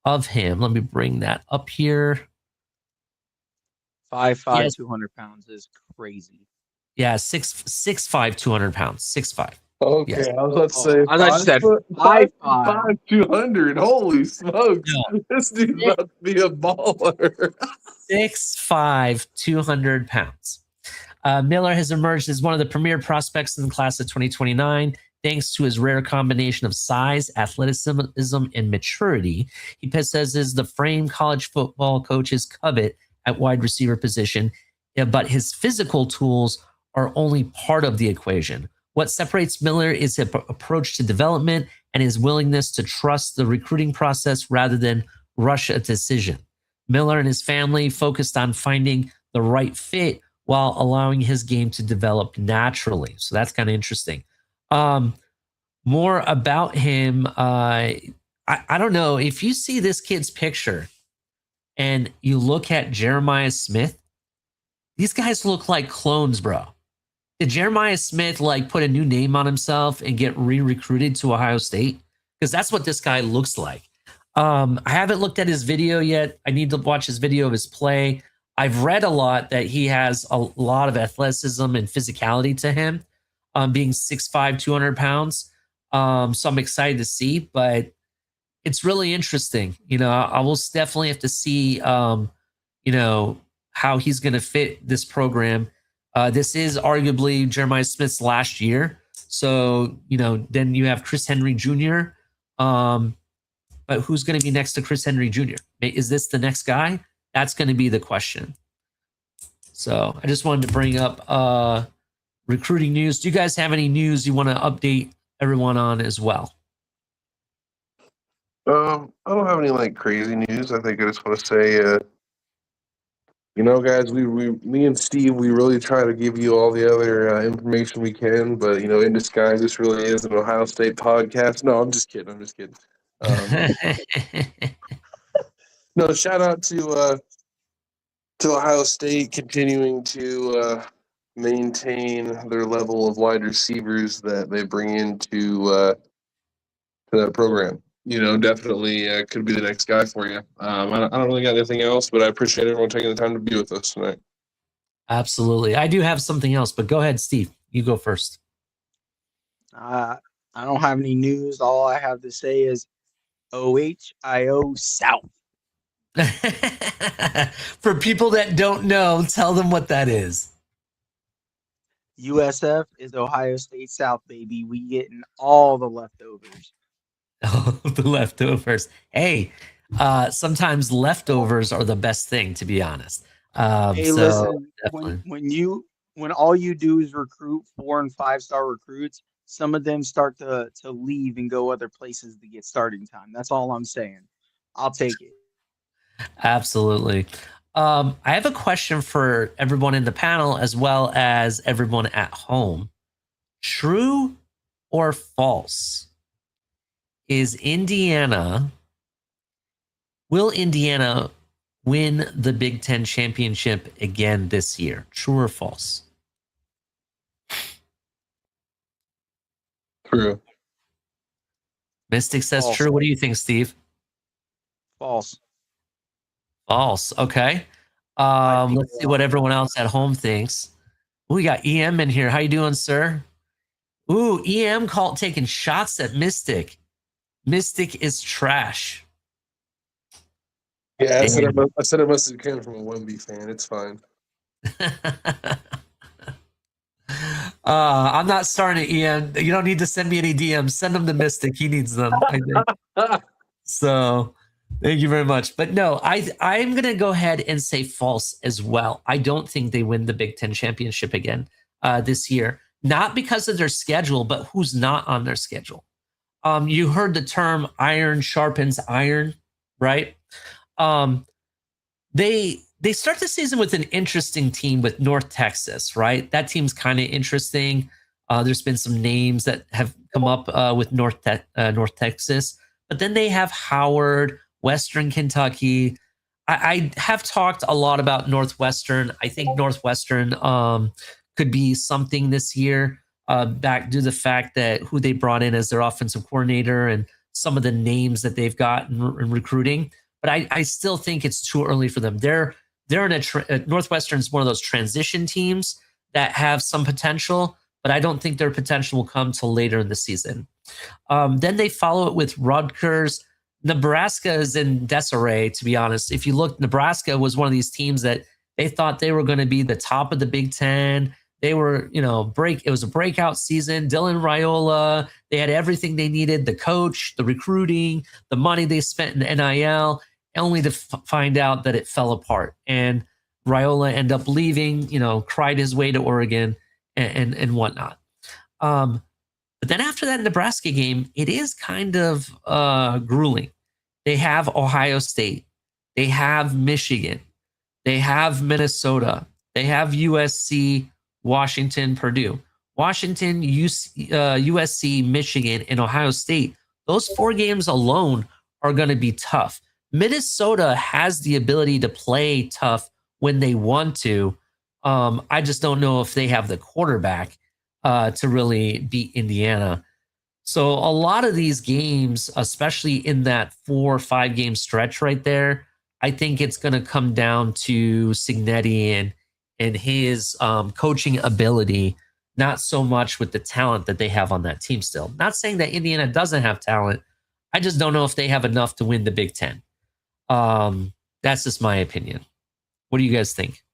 of him. Let me bring that up here. 5'5", yes. 200 pounds is crazy. Yeah, 6'5", 200 pounds. 6'5". Okay, yes. I was about to say. I thought you said 5'5", 200. Holy smokes! No. This dude's about to be a baller. 6'5", 200 pounds. Miller has emerged as one of the premier prospects in the class of 2029, thanks to his rare combination of size, athleticism, and maturity. He possesses the frame college football coaches covet at wide receiver position, but his physical tools are only part of the equation. What separates Miller is his approach to development and his willingness to trust the recruiting process rather than rush a decision. Miller and his family focused on finding the right fit while allowing his game to develop naturally. So that's kind of interesting. More about him. I don't know if you see this kid's picture and you look at Jeremiah Smith, these guys look like clones, bro. Did Jeremiah Smith like put a new name on himself and get re-recruited to Ohio State? Because that's what this guy looks like. I haven't looked at his video yet. I need to watch his video of his play. I've read a lot that he has a lot of athleticism and physicality to him, being 6'5", 200 pounds. So I'm excited to see, but it's really interesting. You know, I will definitely have to see, you know, how he's going to fit this program. This is arguably Jeremiah Smith's last year. So, you know, then you have Chris Henry Jr. But who's going to be next to Chris Henry Jr.? Is this the next guy? That's going to be the question. So I just wanted to bring up recruiting news. Do you guys have any news you want to update everyone on as well? I don't have any like crazy news. I think I just want to say, you know, guys, me and Steve, we really try to give you all the other information we can, but you know, in disguise, this really is an Ohio State podcast. No, I'm just kidding. No, shout out to Ohio State continuing to maintain their level of wide receivers that they bring into to that program. You know, definitely could be the next guy for you. I don't really got anything else, but I appreciate everyone taking the time to be with us tonight. Absolutely. I do have something else, but go ahead, Steve. You go first. I don't have any news. All I have to say is OHIO South. For people that don't know, tell them what that is. USF is Ohio State South, baby. We getting all the leftovers. Oh, the leftovers. Hey, sometimes leftovers are the best thing, to be honest. Hey, so listen, when all you do is recruit 4- and 5-star recruits, some of them start to leave and go other places to get starting time. That's all I'm saying. I'll take it. Absolutely. I have a question for everyone in the panel as well as everyone at home. True or false? Will Indiana win the Big Ten championship again this year? True or false? True. Mystic says False. true. What do you think, Steve? False. False. Okay. I think Let's they see what lost. everyone else at home thinks. Ooh, we got EM in here. How you doing, sir? Ooh, EM taking shots at Mystic. Mystic is trash. Yeah, I said Damn. it must have come from a Wemby fan. It's fine. I'm not starting at EM. You don't need to send me any DMs. Send them to Mystic. He needs them, I think. So thank you very much. But no, I'm going to go ahead and say false as well. I don't think they win the Big Ten championship again this year. Not because of their schedule, but who's not on their schedule. You heard the term iron sharpens iron, right? They start the season with an interesting team with North Texas, right? That team's kind of interesting. There's been some names that have come up with North Texas, but then they have Howard, Western Kentucky. I have talked a lot about Northwestern. I think Northwestern could be something this year, back due to the fact that who they brought in as their offensive coordinator and some of the names that they've got in recruiting. But I still think it's too early for them. They're in Northwestern's one of those transition teams that have some potential, but I don't think their potential will come till later in the season. Then they follow it with Rutgers. Nebraska is in disarray, to be honest. If you look, Nebraska was one of these teams that they thought they were going to be the top of the Big Ten. They were, it was a breakout season. Dylan Raiola, they had everything they needed, the coach, the recruiting, the money they spent in NIL, only to find out that it fell apart. And Raiola ended up leaving, cried his way to Oregon and whatnot. But then after that Nebraska game, it is kind of grueling. They have Ohio State. They have Michigan. They have Minnesota. They have USC, Washington, Purdue. Washington, USC, Michigan, and Ohio State. Those 4 games alone are going to be tough. Minnesota has the ability to play tough when they want to. I just don't know if they have the quarterback to really beat Indiana. So a lot of these games, especially in that 4 or 5 game stretch right there, I think it's going to come down to Cignetti and his coaching ability, not so much with the talent that they have on that team still. Not saying that Indiana doesn't have talent. I just don't know if they have enough to win the Big Ten. That's just my opinion. What do you guys think?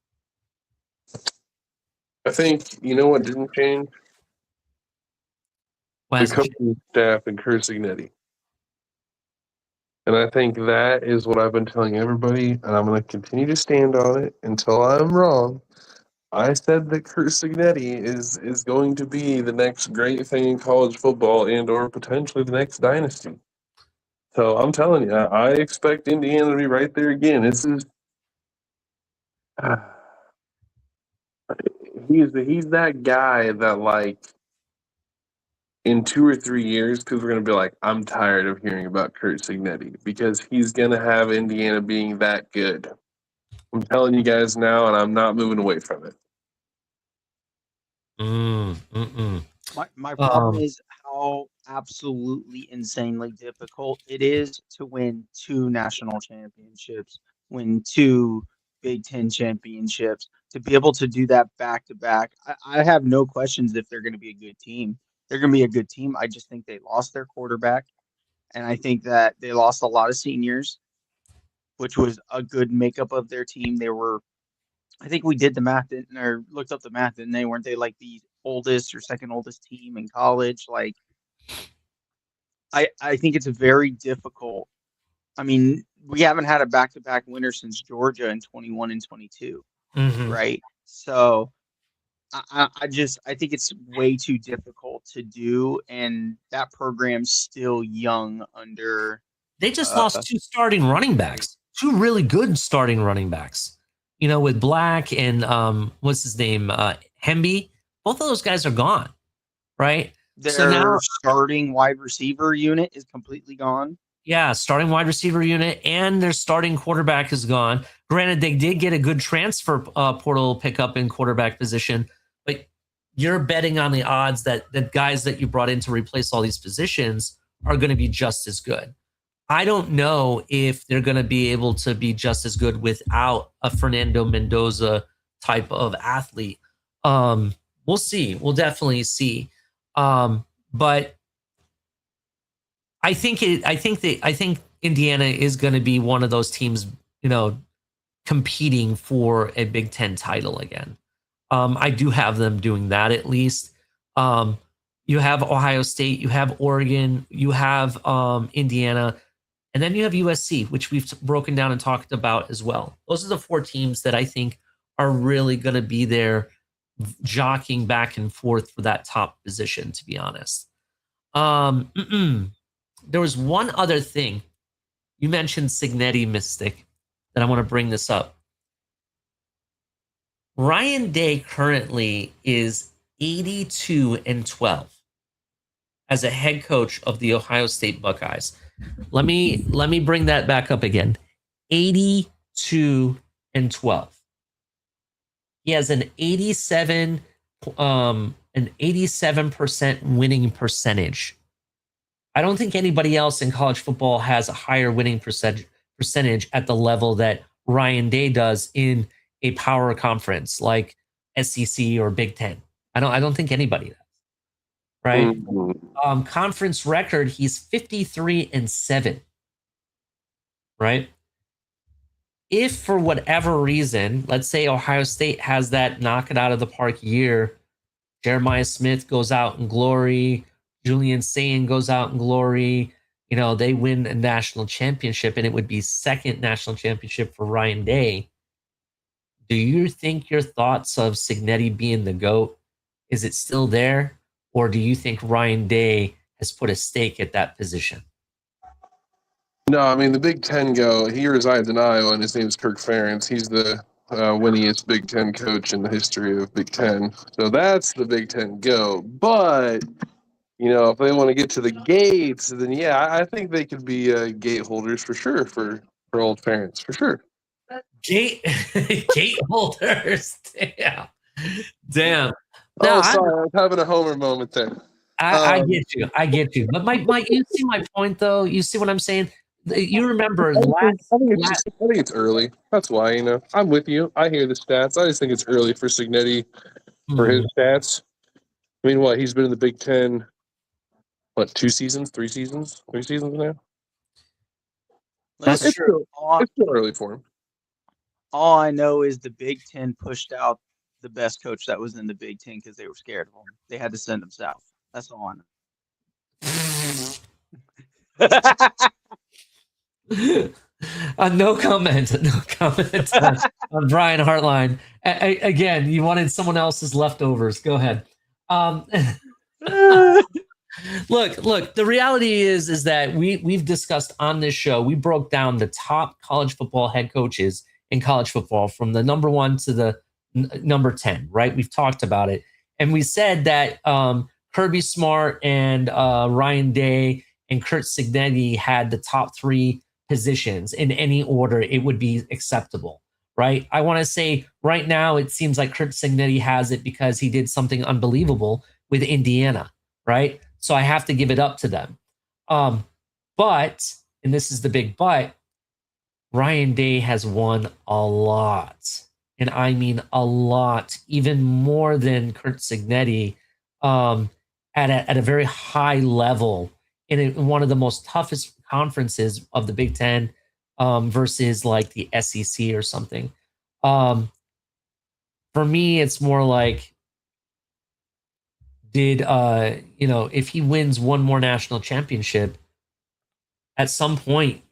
I think, what didn't change? The coaching staff and Kurt Cignetti. And I think that is what I've been telling everybody, and I'm going to continue to stand on it until I'm wrong. I said that Kurt Cignetti is going to be the next great thing in college football and or potentially the next dynasty. So I'm telling you, I expect Indiana to be right there again. This is he's that guy that, like, in 2 or 3 years, people are going to be like, I'm tired of hearing about Kurt Cignetti because he's going to have Indiana being that good. I'm telling you guys now, and I'm not moving away from it. My problem is how absolutely insanely difficult it is to win 2 national championships, win 2 Big Ten championships, to be able to do that back to back. I have no questions if they're going to be a good team. They're going to be a good team. I just think they lost their quarterback, and I think that they lost a lot of seniors, which was a good makeup of their team. They were, I think we did the math or looked up the math, and weren't they like the oldest or second oldest team in college? Like, I think it's very difficult. I mean, we haven't had a back-to-back winner since Georgia in 21 and 22, right? So I think it's way too difficult to do, and that program's still young under. They just lost 2 starting running backs, 2 really good starting running backs. With Black and what's his name, Hemby. Both of those guys are gone, right? Their starting wide receiver unit is completely gone. Yeah, starting wide receiver unit and their starting quarterback is gone. Granted, they did get a good transfer portal pickup in quarterback position, but you're betting on the odds that the guys that you brought in to replace all these positions are going to be just as good. I don't know if they're going to be able to be just as good without a Fernando Mendoza type of athlete. We'll see. We'll definitely see. But I think Indiana is going to be one of those teams, competing for a Big Ten title again. I do have them doing that at least. You have Ohio State, you have Oregon, you have Indiana, and then you have USC, which we've broken down and talked about as well. Those are the 4 teams that I think are really going to be there jockeying back and forth for that top position, to be honest. There was one other thing. You mentioned Cignetti, Mystic, that I want to bring this up. Ryan Day currently is 82-12 as a head coach of the Ohio State Buckeyes. Let me bring that back up again. 82-12. He has an 87% winning percentage. I don't think anybody else in college football has a higher winning percentage at the level that Ryan Day does in a power conference like SEC or Big Ten. I don't think anybody does. Right? Mm-hmm. Conference record, he's 53-7. Right? If for whatever reason, let's say Ohio State has that knock it out of the park year, Jeremiah Smith goes out in glory, Julian Sayin goes out in glory, they win a national championship, and it would be second national championship for Ryan Day. Do you think your thoughts of Cignetti being the GOAT, is it still there? Or do you think Ryan Day has put a stake at that position? No, I mean, the Big Ten he resides in Iowa, and his name is Kirk Ferentz. He's the winningest Big Ten coach in the history of Big Ten. So that's the Big Ten go. But, if they want to get to the gates, then yeah, I think they could be gate holders for sure for old Ferentz, for sure. Gate holders. Damn. No, sorry, I was having a homer moment there. I get you. But you see my point, though. You see what I'm saying? You remember I think it's early. That's why, I'm with you. I hear the stats. I just think it's early for Cignetti for his stats. I mean, what? He's been in the Big Ten, 2 seasons, 3 seasons? 3 seasons now? That's true. It's still early for him. All I know is the Big Ten pushed out the best coach that was in the Big Ten because they were scared of him. They had to send him south. That's all I know. No comment on Brian Hartline. Again, you wanted someone else's leftovers. Go ahead. Look. The reality is that we've discussed on this show. We broke down the top college football head coaches in college football from the number 1 to the number 10. Right? We've talked about it, and we said that Kirby Smart and Ryan Day and Curt Cignetti had the top 3 positions in any order. It would be acceptable, right? I want to say right now it seems like Curt Cignetti has it because he did something unbelievable with Indiana, right? So I have to give it up to them. But, and this is the big but, Ryan Day has won a lot. And I mean a lot, even more than Curt Cignetti, at a very high level in one of the most toughest conferences of the Big Ten, versus like the SEC or something. For me, it's more like, if he wins one more national championship at some point,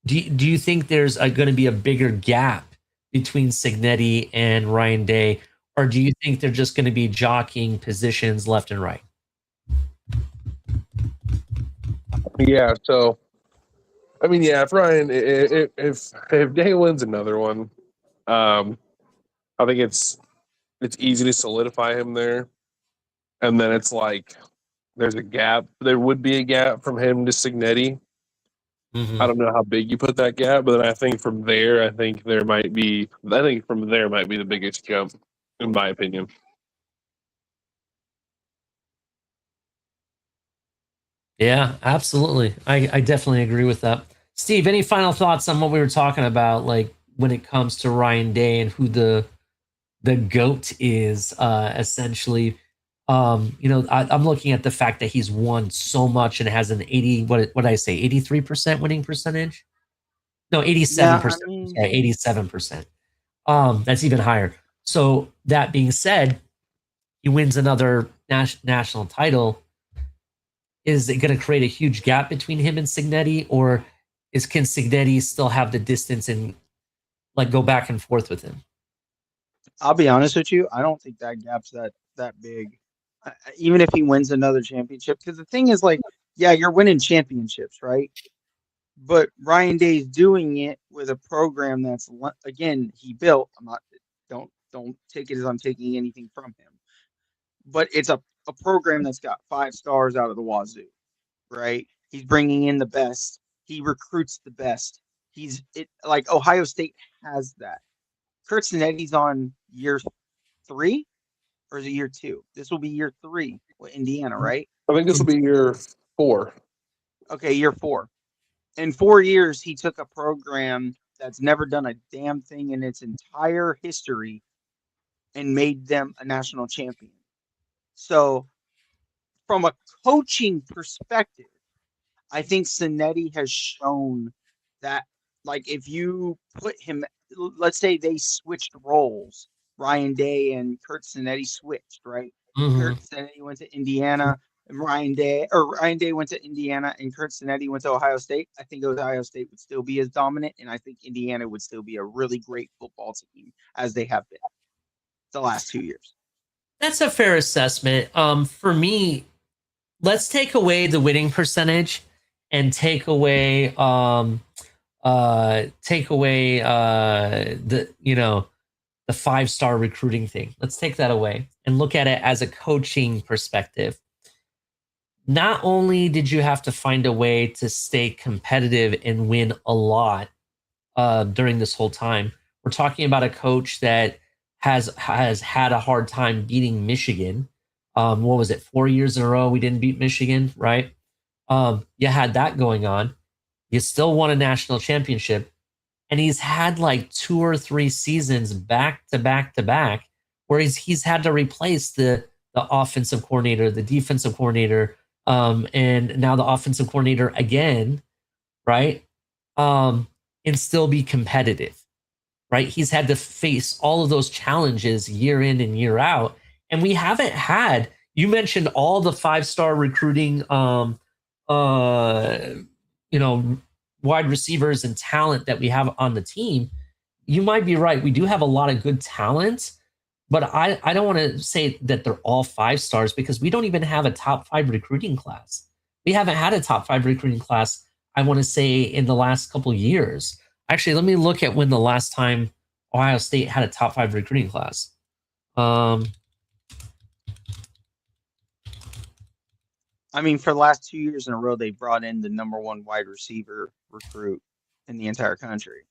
do you think there's going to be a bigger gap between Cignetti and Ryan Day, or do you think they're just going to be jockeying positions left and right? Yeah, so I mean, yeah, if Ryan, if Day wins another one, I think it's easy to solidify him there, and then it's like there's a gap. There would be a gap from him to Cignetti. Mm-hmm. I don't know how big you put that gap, but then I think from there, there might be the biggest jump, in my opinion. Yeah, absolutely. I definitely agree with that. Steve, any final thoughts on what we were talking about, like when it comes to Ryan Day and who the goat is, essentially? I'm looking at the fact that he's won so much and has an 80, what did I say, 83% winning percentage? No, Yeah, I 87%. mean, Yeah, 87%. That's even higher. So that being said, he wins another national title. Is it going to create a huge gap between him and Signetti, or can Signetti still have the distance and like go back and forth with him? I'll be honest with you. I don't think that gap's that big. Even if he wins another championship, because the thing is, like, yeah, you're winning championships, right? But Ryan Day's doing it with a program that's again he built. I'm not don't take it as I'm taking anything from him, but it's a program that's got 5 stars out of the wazoo, right? He's bringing in the best. He recruits the best. He's it like Ohio State has that. Kurt Sinetti's on year 3 or is it year 2? This will be year 3 with Indiana, right? I think this will be year 4. Okay, year 4. In 4 years, he took a program that's never done a damn thing in its entire history and made them a national champion. So, from a coaching perspective, I think Sinetti has shown that, like, if you put him, let's say they switched roles, Ryan Day and Kurt Sinetti switched, right? Mm-hmm. Kurt Sinetti went to Indiana, and Ryan Day went to Indiana, and Kurt Sinetti went to Ohio State. I think Ohio State would still be as dominant, and I think Indiana would still be a really great football team as they have been the last 2 years. That's a fair assessment. For me, let's take away the winning percentage and take away the 5-star recruiting thing. Let's take that away and look at it as a coaching perspective. Not only did you have to find a way to stay competitive and win a lot during this whole time, we're talking about a coach that has had a hard time beating Michigan. What was it? 4 years in a row we didn't beat Michigan, right? You had that going on. You still won a national championship, and he's had like 2 or 3 seasons back to back to back where he's had to replace the offensive coordinator, the defensive coordinator, and now the offensive coordinator again, right? And still be competitive, right? He's had to face all of those challenges year in and year out, and we haven't had. You mentioned all the 5-star recruiting, uh, you know, wide receivers and talent that we have on the team. You might be right. We do have a lot of good talent, but I don't want to say that they're all 5 stars because we don't even have a top 5 recruiting class. We haven't had a top 5 recruiting class, I want to say, in the last couple of years. Actually, let me look at when the last time Ohio State had a top 5 recruiting class. I mean, for the last 2 years in a row, they brought in the #1 wide receiver recruit in the entire country.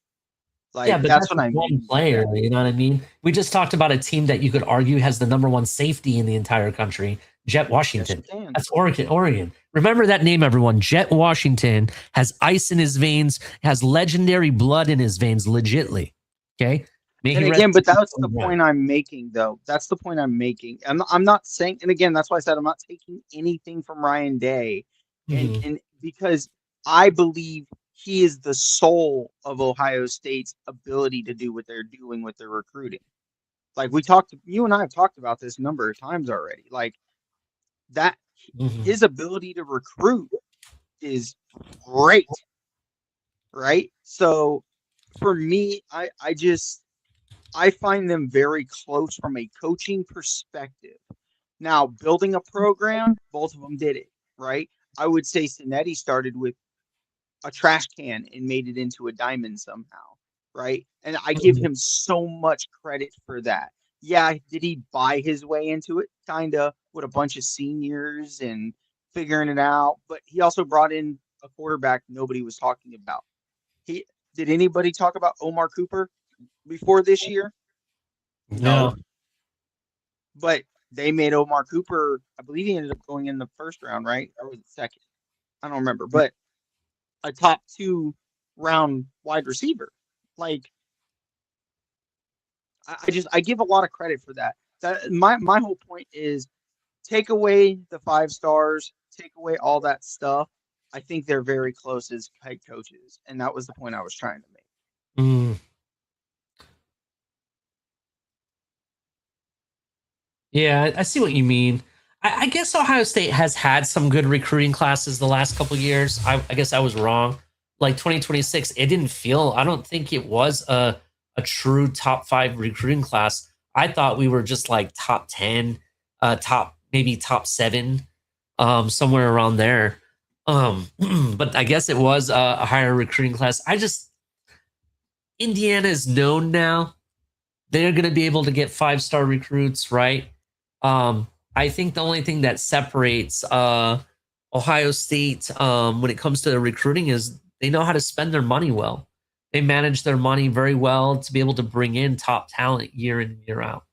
Yeah, Like, but that's that's what I one mean by player. that. You know what I mean? We just talked about a team that you could argue has the #1 safety in the entire country, Jet Yes, you Washington. can. That's Oregon. Oregon. Remember that name, everyone. Jet Washington has ice in his veins, has legendary blood in his veins, legitly. Okay. May he And rest again, but in that's peace. the point I'm making, though. That's the point I'm making. I'm not saying, and again, that's why I said I'm not taking anything from Ryan Day, Mhm. and because I believe he is the soul of Ohio State's ability to do what they're doing with their recruiting. Like you and I have talked about this a number of times already. Like that, Mhm. his ability to recruit is great, right? So for me, I find them very close from a coaching perspective. Now, building a program, both of them did it, right? I would say Sinetti started with a trash can and made it into a diamond somehow, right? And I give Mhm. him so much credit for that. Yeah, did he buy his way into it? Kinda, with a bunch of seniors and figuring it out. But he also brought in a quarterback nobody was talking about. He did anybody talk about Omar Cooper before this year? Yeah. No, but they made Omar Cooper. I believe he ended up going in the first round, right? Or was it second? I don't remember, but a top 2 round wide receiver. Like I give a lot of credit for that. That my whole point is take away the 5 stars, take away all that stuff. I think they're very close as head coaches, and that was the point I was trying to make. Mm. Yeah, I see what you mean. I guess Ohio State has had some good recruiting classes the last couple years. I guess I was wrong. Like 2026, it didn't feel. I don't think it was a true top 5 recruiting class. I thought we were just like top 10, top maybe top 7, somewhere around there. But I guess it was a higher recruiting class. Indiana is known now. They're going to be able to get 5-star recruits, right? I think the only thing that separates Ohio State when it comes to the recruiting is they know how to spend their money well. They manage their money very well to be able to bring in top talent year in and year out.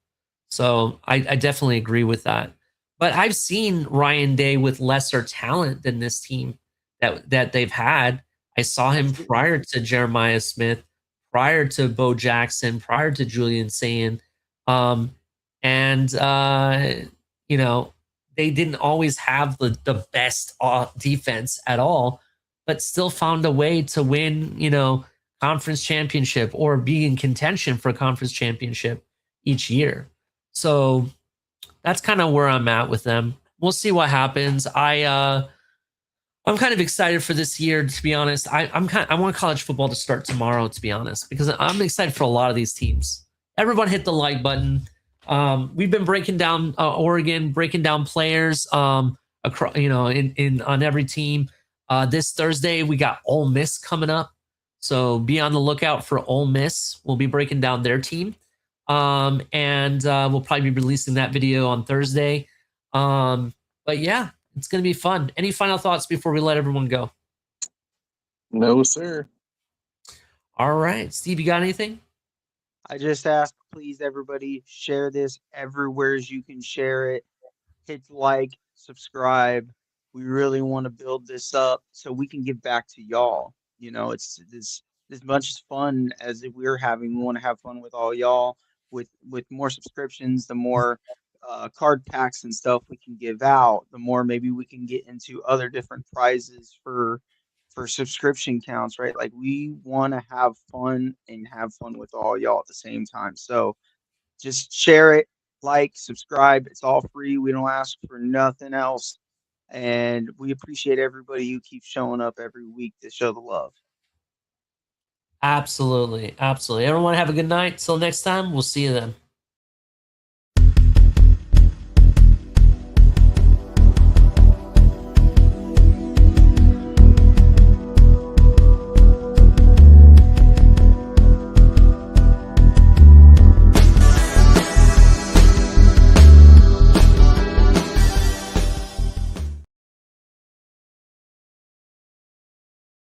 So I definitely agree with that. But I've seen Ryan Day with lesser talent than this team that they've had. I saw him prior to Jeremiah Smith, prior to Bo Jackson, prior to Julian Sayin. And you know, they didn't always have the best defense at all, but still found a way to win, conference championship or be in contention for a conference championship each year. So that's kind of where I'm at with them. We'll see what happens. I'm kind of excited for this year, to be honest. I want college football to start tomorrow, to be honest, because I'm excited for a lot of these teams. Everyone hit the like button. We've been breaking down Oregon, breaking down players across, in on every team. This Thursday we got Ole Miss coming up, so be on the lookout for Ole Miss. We'll be breaking down their team, and we'll probably be releasing that video on Thursday. But yeah, it's gonna be fun. Any final thoughts before we let everyone go? No, sir. All right, Steve, you got anything? I just ask, please, everybody, share this everywhere as you can share it. Hit like, subscribe. We really want to build this up so we can give back to y'all. It's as much fun as if we're having. We want to have fun with all y'all. With more subscriptions, the more card packs and stuff we can give out, the more maybe we can get into other different prizes for subscription counts, right? Like we want to have fun and have fun with all y'all at the same time. So just share it, like, subscribe. It's all free. We don't ask for nothing else. And we appreciate everybody who keeps showing up every week to show the love. Absolutely, absolutely. Everyone have a good night. Till next time, we'll see you then.